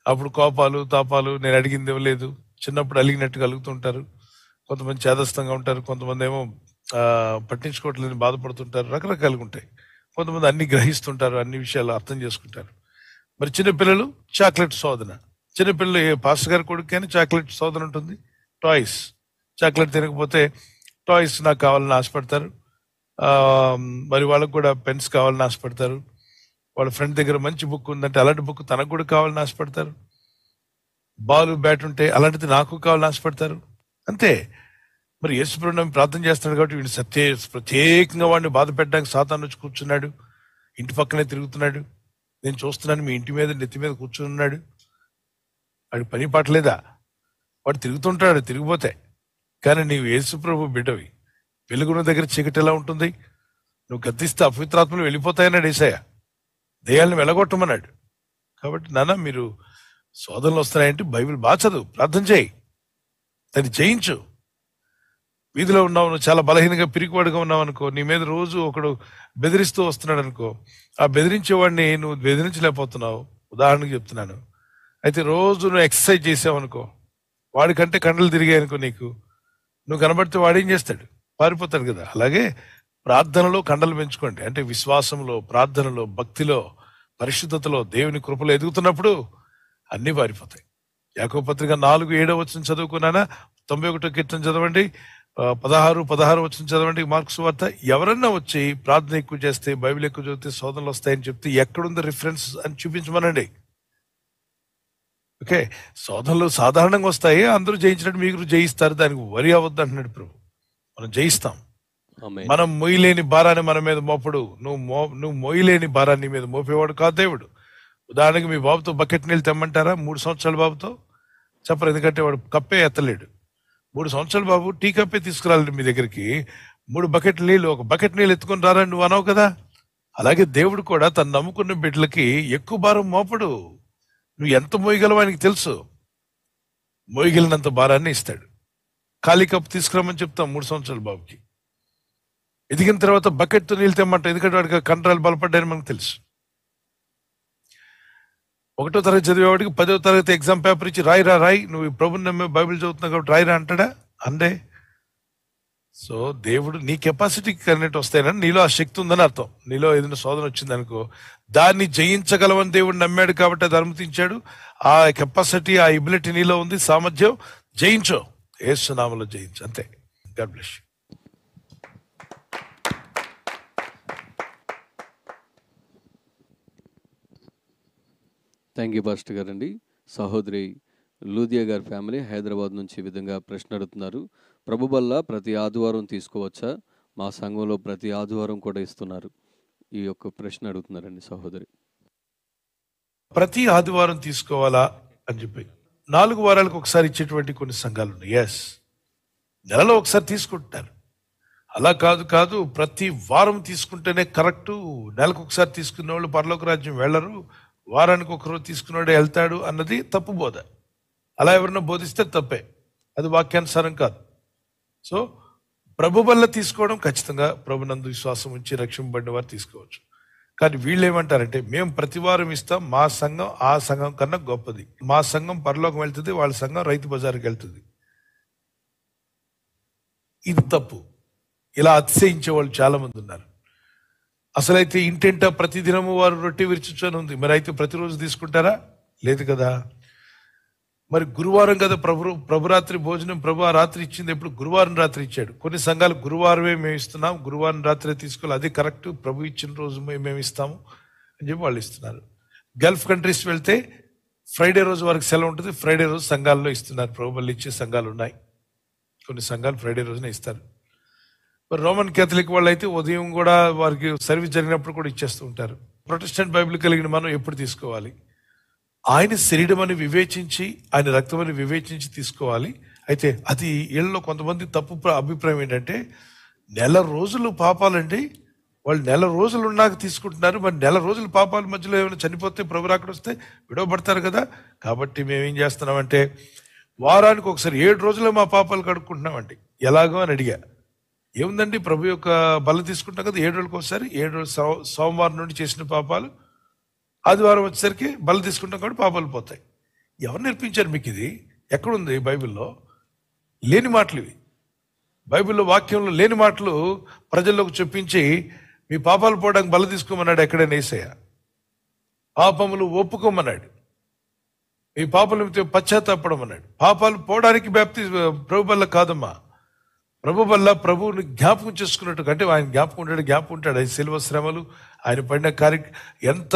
అప్పుడు కోపాలు తాపాలు, నేను అడిగింది ఇవ్వలేదు, చిన్నప్పుడు అలిగినట్టుగా అలుగుతుంటారు. కొంతమంది చేదస్తంగా ఉంటారు, కొంతమంది ఏమో పట్టించుకోవట్లేదని బాధపడుతుంటారు, రకరకాలుగా ఉంటాయి. కొంతమంది అన్ని గ్రహిస్తుంటారు, అన్ని విషయాలు అర్థం చేసుకుంటారు. మరి చిన్నపిల్లలు చాక్లెట్ శోధన. చిన్నపిల్లలు పాస్టర్ గారి కొడుకు కానీ చాక్లెట్ శోధన ఉంటుంది. టాయ్స్, చాక్లెట్ తినకపోతే టాయ్స్ నాకు కావాలని ఆశపడతారు. మరి వాళ్ళకు కూడా పెన్స్ కావాలని ఆశపడతారు. వాళ్ళ ఫ్రెండ్ దగ్గర మంచి బుక్ ఉందంటే అలాంటి బుక్ తనకు కూడా కావాలని ఆశపడతారు. బాల్ బ్యాట్ ఉంటే అలాంటిది నాకు కావాలని ఆశపడతారు. అంతే. మరి యేసు ప్రభువు ప్రార్థన చేస్తున్నాడు కాబట్టి వీడు ప్రత్యేకంగా వాడిని బాధ పెట్టడానికి సాతాను వచ్చి కూర్చున్నాడు, ఇంటి పక్కనే తిరుగుతున్నాడు, నేను చూస్తున్నాను, మీ ఇంటి మీద నెత్తి మీద కూర్చున్నాడు. వాడి పని పాటలేదా? వాడు తిరుగుతుంటాడు తిరిగిపోతే. కానీ నీవు యేసు ప్రభు బిడ్డవి. వెలుగున్న దగ్గర చీకటి ఎలా ఉంటుంది? నువ్వు గద్దిస్తే అపవిత్రాత్మలు వెళ్ళిపోతాయన్నాడు యేసయ్య. దెయ్యాలను వెళ్ళగొట్టమన్నాడు. కాబట్టి నాన్న మీరు శోధనలు వస్తున్నాయంటే బైబిల్ బాగా చదువు, ప్రార్థన చేయి, దాన్ని జయించు. వీధిలో ఉన్నావు, నువ్వు చాలా బలహీనంగా పిరికివాడుగా ఉన్నావు అనుకో, నీ మీద రోజు ఒకడు బెదిరిస్తూ వస్తున్నాడు అనుకో, ఆ బెదిరించేవాడిని నువ్వు బెదిరించలేకపోతున్నావు. ఉదాహరణకు చెప్తున్నాను. అయితే రోజు నువ్వు ఎక్సర్సైజ్ చేసావు అనుకో, వాడికంటే కండలు తిరిగాయి అనుకో, నీకు నువ్వు కనబడితే వాడేం చేస్తాడు? పారిపోతాడు కదా. అలాగే ప్రార్థనలో కండలు పెంచుకోండి. అంటే విశ్వాసంలో, ప్రార్థనలో, భక్తిలో, పరిశుద్ధతలో, దేవుని కృపలో ఎదుగుతున్నప్పుడు అన్నీ పారిపోతాయి. యాకోబు పత్రిక 4:7 చదువుకున్నానా? 91 కీర్తన చదవండి, 16 చదవండి, మార్కు సువార్త. ఎవరన్నా వచ్చి ప్రార్థన ఎక్కువ చేస్తే, బైబిల్ ఎక్కువ చదివితే శోధనలు వస్తాయని చెప్తే ఎక్కడుంది రిఫరెన్స్ అని చూపించమనండి. ఓకే, శోధనలు సాధారణంగా వస్తాయి, అందరూ జయించినట్టు మీరు జయిస్తారు, దానికి వరి అవ్వద్దు అంటున్నాడు ప్రభు. మనం జయిస్తాం. మనం మొయ్యలేని భారాన్ని మన మీద మోపడు. నువ్వు మొయ్యలేని భారాన్ని మీద మోపేవాడు కాదు దేవుడు. ఉదాహరణకి మీ బాబుతో బకెట్ నీళ్ళు తెమ్మంటారా? 3 సంవత్సరాల బాబుతో చెప్పరు, ఎందుకంటే వాడు కప్పే ఎత్తలేడు. 3 సంవత్సరాల బాబు టీ కప్పే తీసుకురాలండి మీ దగ్గరికి. 3 బకెట్ నీళ్ళు, ఒక బకెట్ నీళ్ళు ఎత్తుకొని రారని నువ్వు అనవు కదా. అలాగే దేవుడు కూడా తను నమ్ముకున్న బిడ్డలకి ఎక్కువ భారం మోపడు. నువ్వు ఎంత మోయగలవో ఆయనకి తెలుసు. మోయగలిగినంత భారాన్ని ఇస్తాడు. ఖాళీ కప్పు తీసుకురామని చెప్తాం 3 సంవత్సరాల బాబుకి. ఎదిగిన తర్వాత బకెట్తో నీళ్ళు తెమ్మంటాం, ఎందుకంటే వాడికి కండరాలు బలపడ్డాయని మనకు తెలుసు. 1వ తరగతి చదివేవాడికి 10వ తరగతి ఎగ్జామ్ పేపర్ ఇచ్చి రాయి నువ్వు ప్రభుని నమ్మే బైబిల్ చదువుతున్నావు కాబట్టి రాయిరా అంటాడా? అండే. సో దేవుడు నీ కెపాసిటీకి కరెక్ట్ వస్తాయని, నీలో ఆ శక్తి ఉందని అర్థం. నీలో ఏదైనా శోధన వచ్చింది అనుకో, దాన్ని జయించగలవని దేవుడు నమ్మాడు కాబట్టి అది అనుమతించాడు. ఆ కెపాసిటీ, ఆ ఎబిలిటీ నీలో ఉంది, సామర్థ్యం. జయించో, యేసు నామములో జయించు, అంతే. God bless you. Thank you pastor గారండి. సహోదరి లూదియా గారి ఫ్యామిలీ హైదరాబాద్ నుంచి ఈ విధంగా ప్రశ్న అడుగుతున్నారు. ప్రభు బల్ల ప్రతి ఆదివారం తీసుకోవచ్చా? మా సంఘంలో ప్రతి ఆదివారం కూడా ఇస్తున్నారు. ఈ యొక్క ప్రశ్న అడుగుతున్నారండి సహోదరి. ప్రతి ఆదివారం తీసుకోవాలా అని చెప్పి 4 వారాలకు ఒకసారి ఇచ్చేటువంటి కొన్ని సంఘాలు ఉన్నాయి. ఎస్, నెలలో ఒకసారి తీసుకుంటున్నారు. అలా కాదు ప్రతి వారం తీసుకుంటేనే కరెక్టు. నెలకు ఒకసారి తీసుకునే వాళ్ళు పరలోక రాజ్యం వెళ్ళరు, వారానికి ఒకరోజు తీసుకున్నాడే వెళ్తాడు అన్నది తప్పు బోధ. అలా ఎవరన్నా బోధిస్తే తప్పే, అది వాక్యానుసారం కాదు. సో ప్రభు వల్ల తీసుకోవడం ఖచ్చితంగా ప్రభునందు విశ్వాసం ఉంచి రక్షింపబడిన వారు తీసుకోవచ్చు. కానీ వీళ్ళు ఏమంటారంటే, మేము ప్రతి వారం ఇస్తాం, మా సంఘం ఆ సంఘం కన్నా గొప్పది, మా సంఘం పరలోకం వెళ్తుంది, వాళ్ళ సంఘం రైతు బజార్కి వెళ్తుంది. ఇది తప్పు. ఇలా అతిశయించే వాళ్ళు చాలా మంది ఉన్నారు. అసలైతే ఇంటింటా ప్రతిదినము వారు రొట్టె విరుచుచని ఉంది. మరి అయితే ప్రతిరోజు తీసుకుంటారా? లేదు కదా. మరి గురువారం కదా ప్రభురాత్రి భోజనం, ప్రభు ఆ రాత్రి ఇచ్చింది ఎప్పుడు? గురువారం రాత్రి ఇచ్చాడు. కొన్ని సంఘాలు గురువారమే మేము ఇస్తున్నాం, గురువారం రాత్రి తీసుకోవాలి, అది కరెక్ట్, ప్రభు ఇచ్చిన రోజు మేము ఇస్తాము అని చెప్పి వాళ్ళు ఇస్తున్నారు. గల్ఫ్ కంట్రీస్ వెళ్తే ఫ్రైడే రోజు వారికి సెలవు ఉంటుంది, ఫ్రైడే రోజు సంఘాల్లో ఇస్తున్నారు. ప్రభు వాళ్ళు ఇచ్చే సంఘాలు ఉన్నాయి, కొన్ని సంఘాలు ఫ్రైడే రోజునే ఇస్తారు. మరి రోమన్ కేథలిక్ వాళ్ళు అయితే ఉదయం కూడా వారికి సర్వీస్ జరిగినప్పుడు కూడా ఇచ్చేస్తూ ఉంటారు. ప్రొటెస్టెంట్ బైబిల్ కలిగిన మనం ఎప్పుడు తీసుకోవాలి? ఆయన శరీరం అని వివేచించి, ఆయన రక్తం అని వివేచించి తీసుకోవాలి. అయితే అది వీళ్ళలో కొంతమంది తప్పు అభిప్రాయం ఏంటంటే, నెల రోజులు పాపాలండి, వాళ్ళు నెల రోజులు ఉన్నాక తీసుకుంటున్నారు. మరి నెల రోజులు పాపాల మధ్యలో ఏమైనా చనిపోతే ప్రభు రాకడ వస్తే విడవబడతారు కదా. కాబట్టి మేమేం చేస్తున్నామంటే, వారానికి ఒకసారి 7 రోజులు మా పాపాలు కడుక్కుంటున్నామండి. ఎలాగో అని అడిగా. ఏముందండి, ప్రభు యొక్క బల్ల తీసుకుంటాం కదా 7 రోజులకు ఒకసారి. 7 రోజులు సోమవారం నుండి చేసిన పాపాలు ఆదివారం వచ్చేసరికి బల్ల తీసుకుంటాం కాబట్టి పాపాలు పోతాయి. ఎవరు నేర్పించారు మీకు ఇది? ఎక్కడుంది బైబిల్లో? లేని మాటలు ఇవి. బైబిల్లో వాక్యంలో లేని మాటలు ప్రజల్లోకి చెప్పించి మీ పాపాలు పోవడానికి బల్ల తీసుకోమన్నాడు ఎక్కడైనా యేసయ్య? పాపములు ఒప్పుకోమన్నాడు, మీ పాపాలు పశ్చాత్తాపడం అన్నాడు. పాపాలు పోవడానికి ప్రభు బల్ల కాదమ్మా. ప్రభు వల్ల ప్రభువుని జ్ఞాపకం చేసుకున్నట్టు, అంటే ఆయన జ్ఞాపకం ఉంటాడు. ఆయన శిలువ శ్రమలు, ఆయన పడిన ఎంత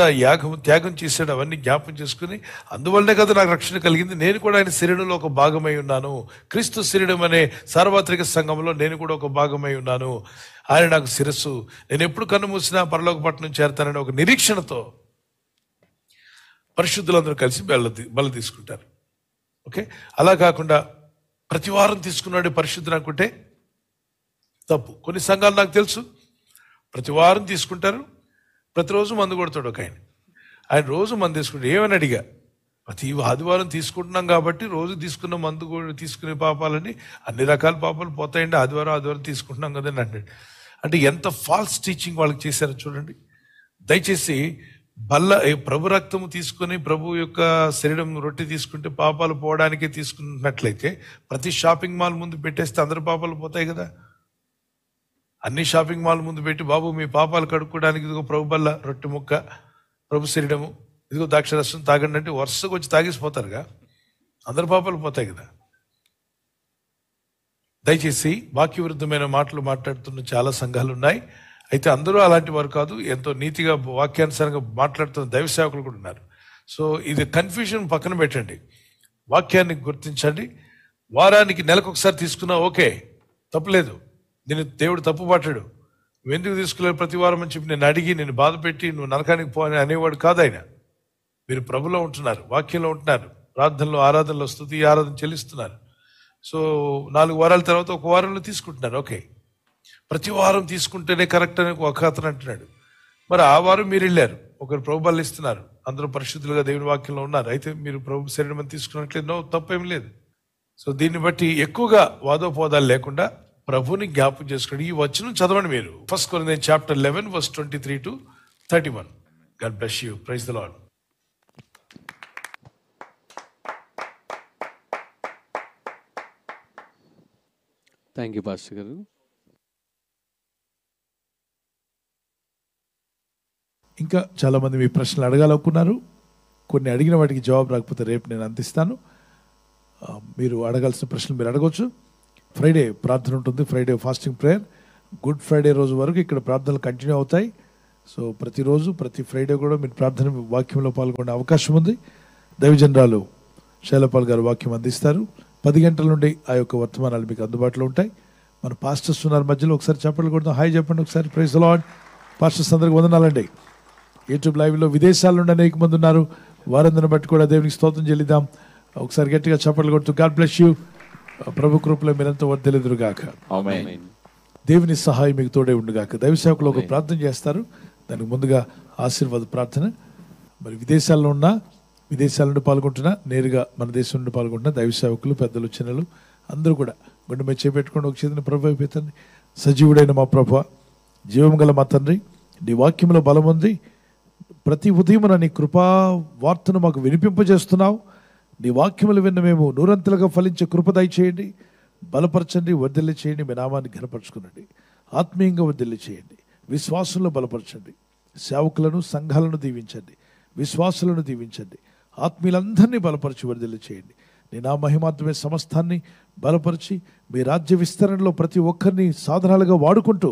త్యాగం చేశాడు, అవన్నీ జ్ఞాపకం చేసుకుని, అందువల్లనే కదా నాకు రక్షణ కలిగింది, నేను కూడా ఆయన శరీరంలో ఒక భాగమై ఉన్నాను, క్రీస్తు శరీరం అనే సార్వత్రిక సంఘంలో నేను కూడా ఒక భాగమై ఉన్నాను, ఆయన నాకు శిరస్సు, నేను ఎప్పుడు కన్ను మూసినా పరలోక పట్టణం చేరతానని ఒక నిరీక్షణతో పరిశుద్ధులందరూ కలిసి బల్ల తీసుకుంటారు. ఓకే, అలా కాకుండా ప్రతి వారం తీసుకున్నాడే పరిశుద్ధుడు అనుకుంటే తప్పు. కొన్ని సంఘాలు నాకు తెలుసు ప్రతి వారం తీసుకుంటారు, ప్రతిరోజు మందు కొడతాడు ఒక ఆయన రోజు మందు తీసుకుంటాడు. ఏమని అడిగా, ప్రతి ఆదివారం తీసుకుంటున్నాం కాబట్టి రోజు తీసుకున్న మందు తీసుకునే పాపాలని అన్ని రకాల పాపాలు పోతాయండి, ఆదివారం తీసుకుంటున్నాం కదండి అంటాడు. అంటే ఎంత ఫాల్స్ టీచింగ్ వాళ్ళకి చేశారో చూడండి. దయచేసి ప్రభు రక్తము తీసుకుని ప్రభు యొక్క శరీరం రొట్టె తీసుకుంటే పాపాలు పోవడానికే తీసుకున్నట్లయితే ప్రతి షాపింగ్ మాల్ ముందు పెట్టేస్తే అందరి పాపాలు పోతాయి కదా. అన్ని షాపింగ్ మాల్ ముందు పెట్టి బాబు మీ పాపాలు కడుక్కోవడానికి ఇదిగో ప్రభు బల్ల రొట్టె ముక్క, ప్రభు శరీరము, ఇదిగో ద్రాక్షరసం తాగండి అంటే వరుసగా వచ్చి తాగేసిపోతారుగా, అందరి పాపాలు పోతాయి కదా. దయచేసి వాక్య విరుద్ధమైన మాటలు మాట్లాడుతున్న చాలా సంఘాలు ఉన్నాయి. అయితే అందరూ అలాంటి వారు కాదు, ఎంతో నీతిగా వాక్యానుసారంగా మాట్లాడుతున్న దైవ సేవకులు కూడా ఉన్నారు. సో ఇది కన్ఫ్యూజన్ పక్కన పెట్టండి, వాక్యాన్ని గుర్తించండి. వారానికి నెలకు ఒకసారి తీసుకున్నా ఓకే, తప్పులేదు. నేను దేవుడు తప్పు పట్టాడు, నువ్వు ఎందుకు తీసుకోలేదు ప్రతి వారం అని చెప్పి నేను అడిగి నేను బాధ పెట్టి నువ్వు నరకానికి పో అని అనేవాడు కాదు ఆయన. మీరు ప్రభులో ఉంటున్నారు, వాక్యంలో ఉంటున్నారు, ప్రార్థనలో ఆరాధనలో స్తుతి ఆరాధన చెల్లిస్తున్నారు. సో 4 వారాల తర్వాత ఒక వారంలో తీసుకుంటున్నారు, ఓకే. ప్రతి వారం తీసుకుంటేనే కరెక్ట్ అని ఒక అతను అంటున్నాడు. మరి ఆ వారం మీరు వెళ్ళారు, ఒకరు ప్రభు బలి ఇస్తున్నారు, అందరూ పరిశుద్ధులుగా దేవుని వాక్యంలో ఉన్నారు, అయితే మీరు ప్రభు శరీరం తీసుకున్నట్లేదు, నో తప్పేం లేదు. సో దీన్ని బట్టి ఎక్కువగా వాదోపోదాలు లేకుండా ప్రభుని జ్ఞాపకం చేసుకోండి. ఈ వచనం చదవండి మీరు, 1 Corinthians chapter 11 verse 23 to 31. God bless you. Praise the Lord. Thank you pastor గారు. ఇంకా చాలామంది మీ ప్రశ్నలు అడగాలనుకున్నారు. కొన్ని అడిగిన వాటికి జవాబు రాకపోతే రేపు నేను అందిస్తాను. మీరు అడగాల్సిన ప్రశ్నలు మీరు అడగవచ్చు. ఫ్రైడే ప్రార్థన ఉంటుంది, Friday fasting prayer. Good Friday రోజు వరకు ఇక్కడ ప్రార్థనలు కంటిన్యూ అవుతాయి. సో ప్రతిరోజు ప్రతి ఫ్రైడే కూడా మీరు ప్రార్థన వాక్యంలో పాల్గొనే అవకాశం ఉంది. దైవజనరాలు శైలపాల్ గారు వాక్యం అందిస్తారు. 10 గంటల నుండి ఆ యొక్క వర్తమానాలు మీకు అందుబాటులో ఉంటాయి. మన పాస్టర్స్ ఉన్నారు మధ్యలో, ఒకసారి చెప్పలు కొడదాం. హాయ్ చెప్పండి ఒకసారి. Praise the lord. పాస్టర్స్ అందరికి వందనాలండి. యూట్యూబ్ లైవ్లో విదేశాల నుండి అనేక మంది ఉన్నారు, వారందరిని బట్టి కూడా దేవునికి స్తోత్రం చెల్లిద్దాం. ఒకసారి గట్టిగా చప్పట్లు కొడుతూ గాడ్ బ్లెస్ యూ. ప్రభు కృపలో మీరంతా వర్ధిల్లుదురుగాక. దేవుని సహాయం మీకు తోడే ఉండుగాక. దైవ సేవకులు ఒక ప్రార్థన చేస్తారు, దానికి ముందుగా ఆశీర్వాద ప్రార్థన. మరి విదేశాల్లో ఉన్న, విదేశాల నుండి పాల్గొంటున్నా, నేరుగా మన దేశం నుండి పాల్గొంటున్న దైవ సేవకులు, పెద్దలు, చిన్నలు అందరూ కూడా గుండె మీద చేపెట్టుకోండి. ఒక చేతిని ప్రభు అయిపోతుంది. సజీవుడైన మా ప్రభు, జీవం గల మా తండ్రి, నీ వాక్యంలో బలం ఉంది. ప్రతి ఉదయమున నీ కృపా వార్తను మాకు వినిపింపజేస్తున్నావు. నీ వాక్యములు విన్న మేము నూరంతలుగా ఫలించే కృప దయచేయండి, బలపరచండి, వర్ధిల్లి చేయండి. మీ నామాన్ని ఘనపరచుకునండి, ఆత్మీయంగా వర్ధిల్లి చేయండి, విశ్వాసంలో బలపరచండి. సేవకులను, సంఘాలను దీవించండి, విశ్వాసులను దీవించండి, ఆత్మీయులందరినీ బలపరిచి వర్ధిల్లి చేయండి. నీ నా మహిమాత్మే సమస్తాన్ని బలపరిచి మీ రాజ్య విస్తరణలో ప్రతి ఒక్కరిని సాధనాలుగా వాడుకుంటూ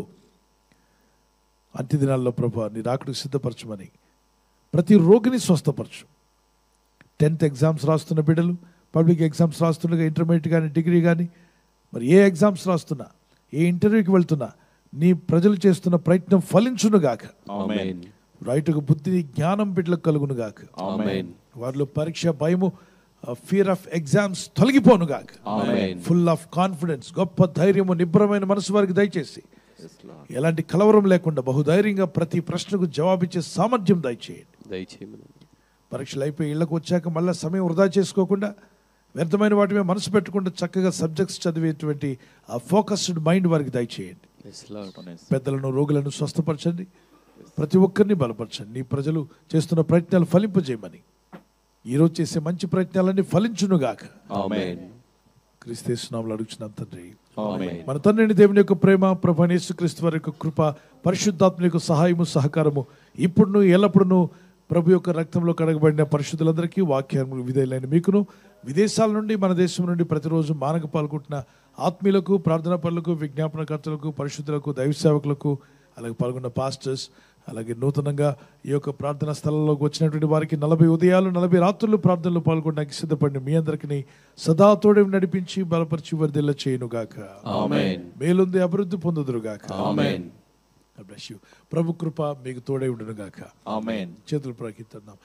అంత్య దినాల్లో ప్రభు నీ రాకడకు సిద్ధపరచమని, ప్రతి రోగిని స్వస్థపరచు. 10th ఎగ్జామ్స్ రాస్తున్న బిడ్డలు, పబ్లిక్ ఎగ్జామ్స్ రాస్తుండగా, ఇంటర్మీడియట్ కానీ, డిగ్రీ కానీ, మరి ఏ ఎగ్జామ్స్ రాస్తున్నా, ఏ ఇంటర్వ్యూకి వెళ్తున్నా, నీ ప్రజలు చేస్తున్న ప్రయత్నం ఫలించునుగాక. రైతుకు బుద్ధి, జ్ఞానం బిడ్డలకు కలుగునుగాక. వారిలో పరీక్ష భయము, ఫియర్ ఆఫ్ ఎగ్జామ్స్ తొలగిపోనుగాక. ఫుల్ ఆఫ్ కాన్ఫిడెన్స్, గొప్ప ధైర్యము, నిబ్రమైన మనసు వారికి దయచేసి, ఎలాంటి కలవరం లేకుండా బహుధైర్యంగా ప్రతి ప్రశ్నకు జవాబిచ్చే సామర్థ్యం దయచేయండి. పరీక్షలు అయిపోయి ఇళ్లకు వచ్చాక మళ్ళీ సమయం వృధా చేసుకోకుండా, వ్యర్థమైన వాటి మీద మనసు పెట్టకుండా చక్కగా సబ్జెక్ట్స్ చదివేటువంటి ఆ ఫోకస్డ్ మైండ్ వారికి దయచేయండి. పెద్దలను, రోగులను స్వస్థపరచండి, ప్రతి ఒక్కరిని బలపరచండి. నీ ప్రజలు చేస్తున్న ప్రయత్నాలు ఫలింపజేయమని, ఈరోజు చేసే మంచి ప్రయత్నాలన్నీ ఫలించునుగాక. క్రీస్తు యేసునామములో అడుగుచున్నాం తండ్రి. మన తండ్రిని దేవుని యొక్క ప్రేమ, ప్రభువైన యేసుక్రీస్తు వారి యొక్క కృప, పరిశుద్ధాత్మ యొక్క సహాయము, సహకారము ఇప్పుడును ఎల్లప్పుడూ ప్రభు యొక్క రక్తంలో కడగబడిన పరిశుద్ధులందరికీ, వాక్యానికి విధేయులైన మీకును, విదేశాల నుండి మన దేశం నుండి ప్రతిరోజు మానక పాల్గొంటున్న ఆత్మీయులకు, ప్రార్థనా పనులకు, విజ్ఞాపనకర్తలకు, పరిశుద్ధులకు, దైవ సేవకులకు, అలాగే పాల్గొన్న పాస్టర్స్, అలాగే నూతనంగా ఈ యొక్క ప్రార్థనా స్థలంలోకి వచ్చినటువంటి వారికి 40 ఉదయాలు 40 రాత్రులు ప్రార్థనలో పాల్గొనడానికి సిద్ధపడిన మీ అందరికీ సదా తోడే నడిపించి బలపరిచి వర్ధిల్ల చేయునుగాక. మేలుంది, అభివృద్ధి పొందుదురుగాక. ప్రభు కృప మీకు తోడై ఉండునుగాక. చేతులు ప్రకటిద్దాం.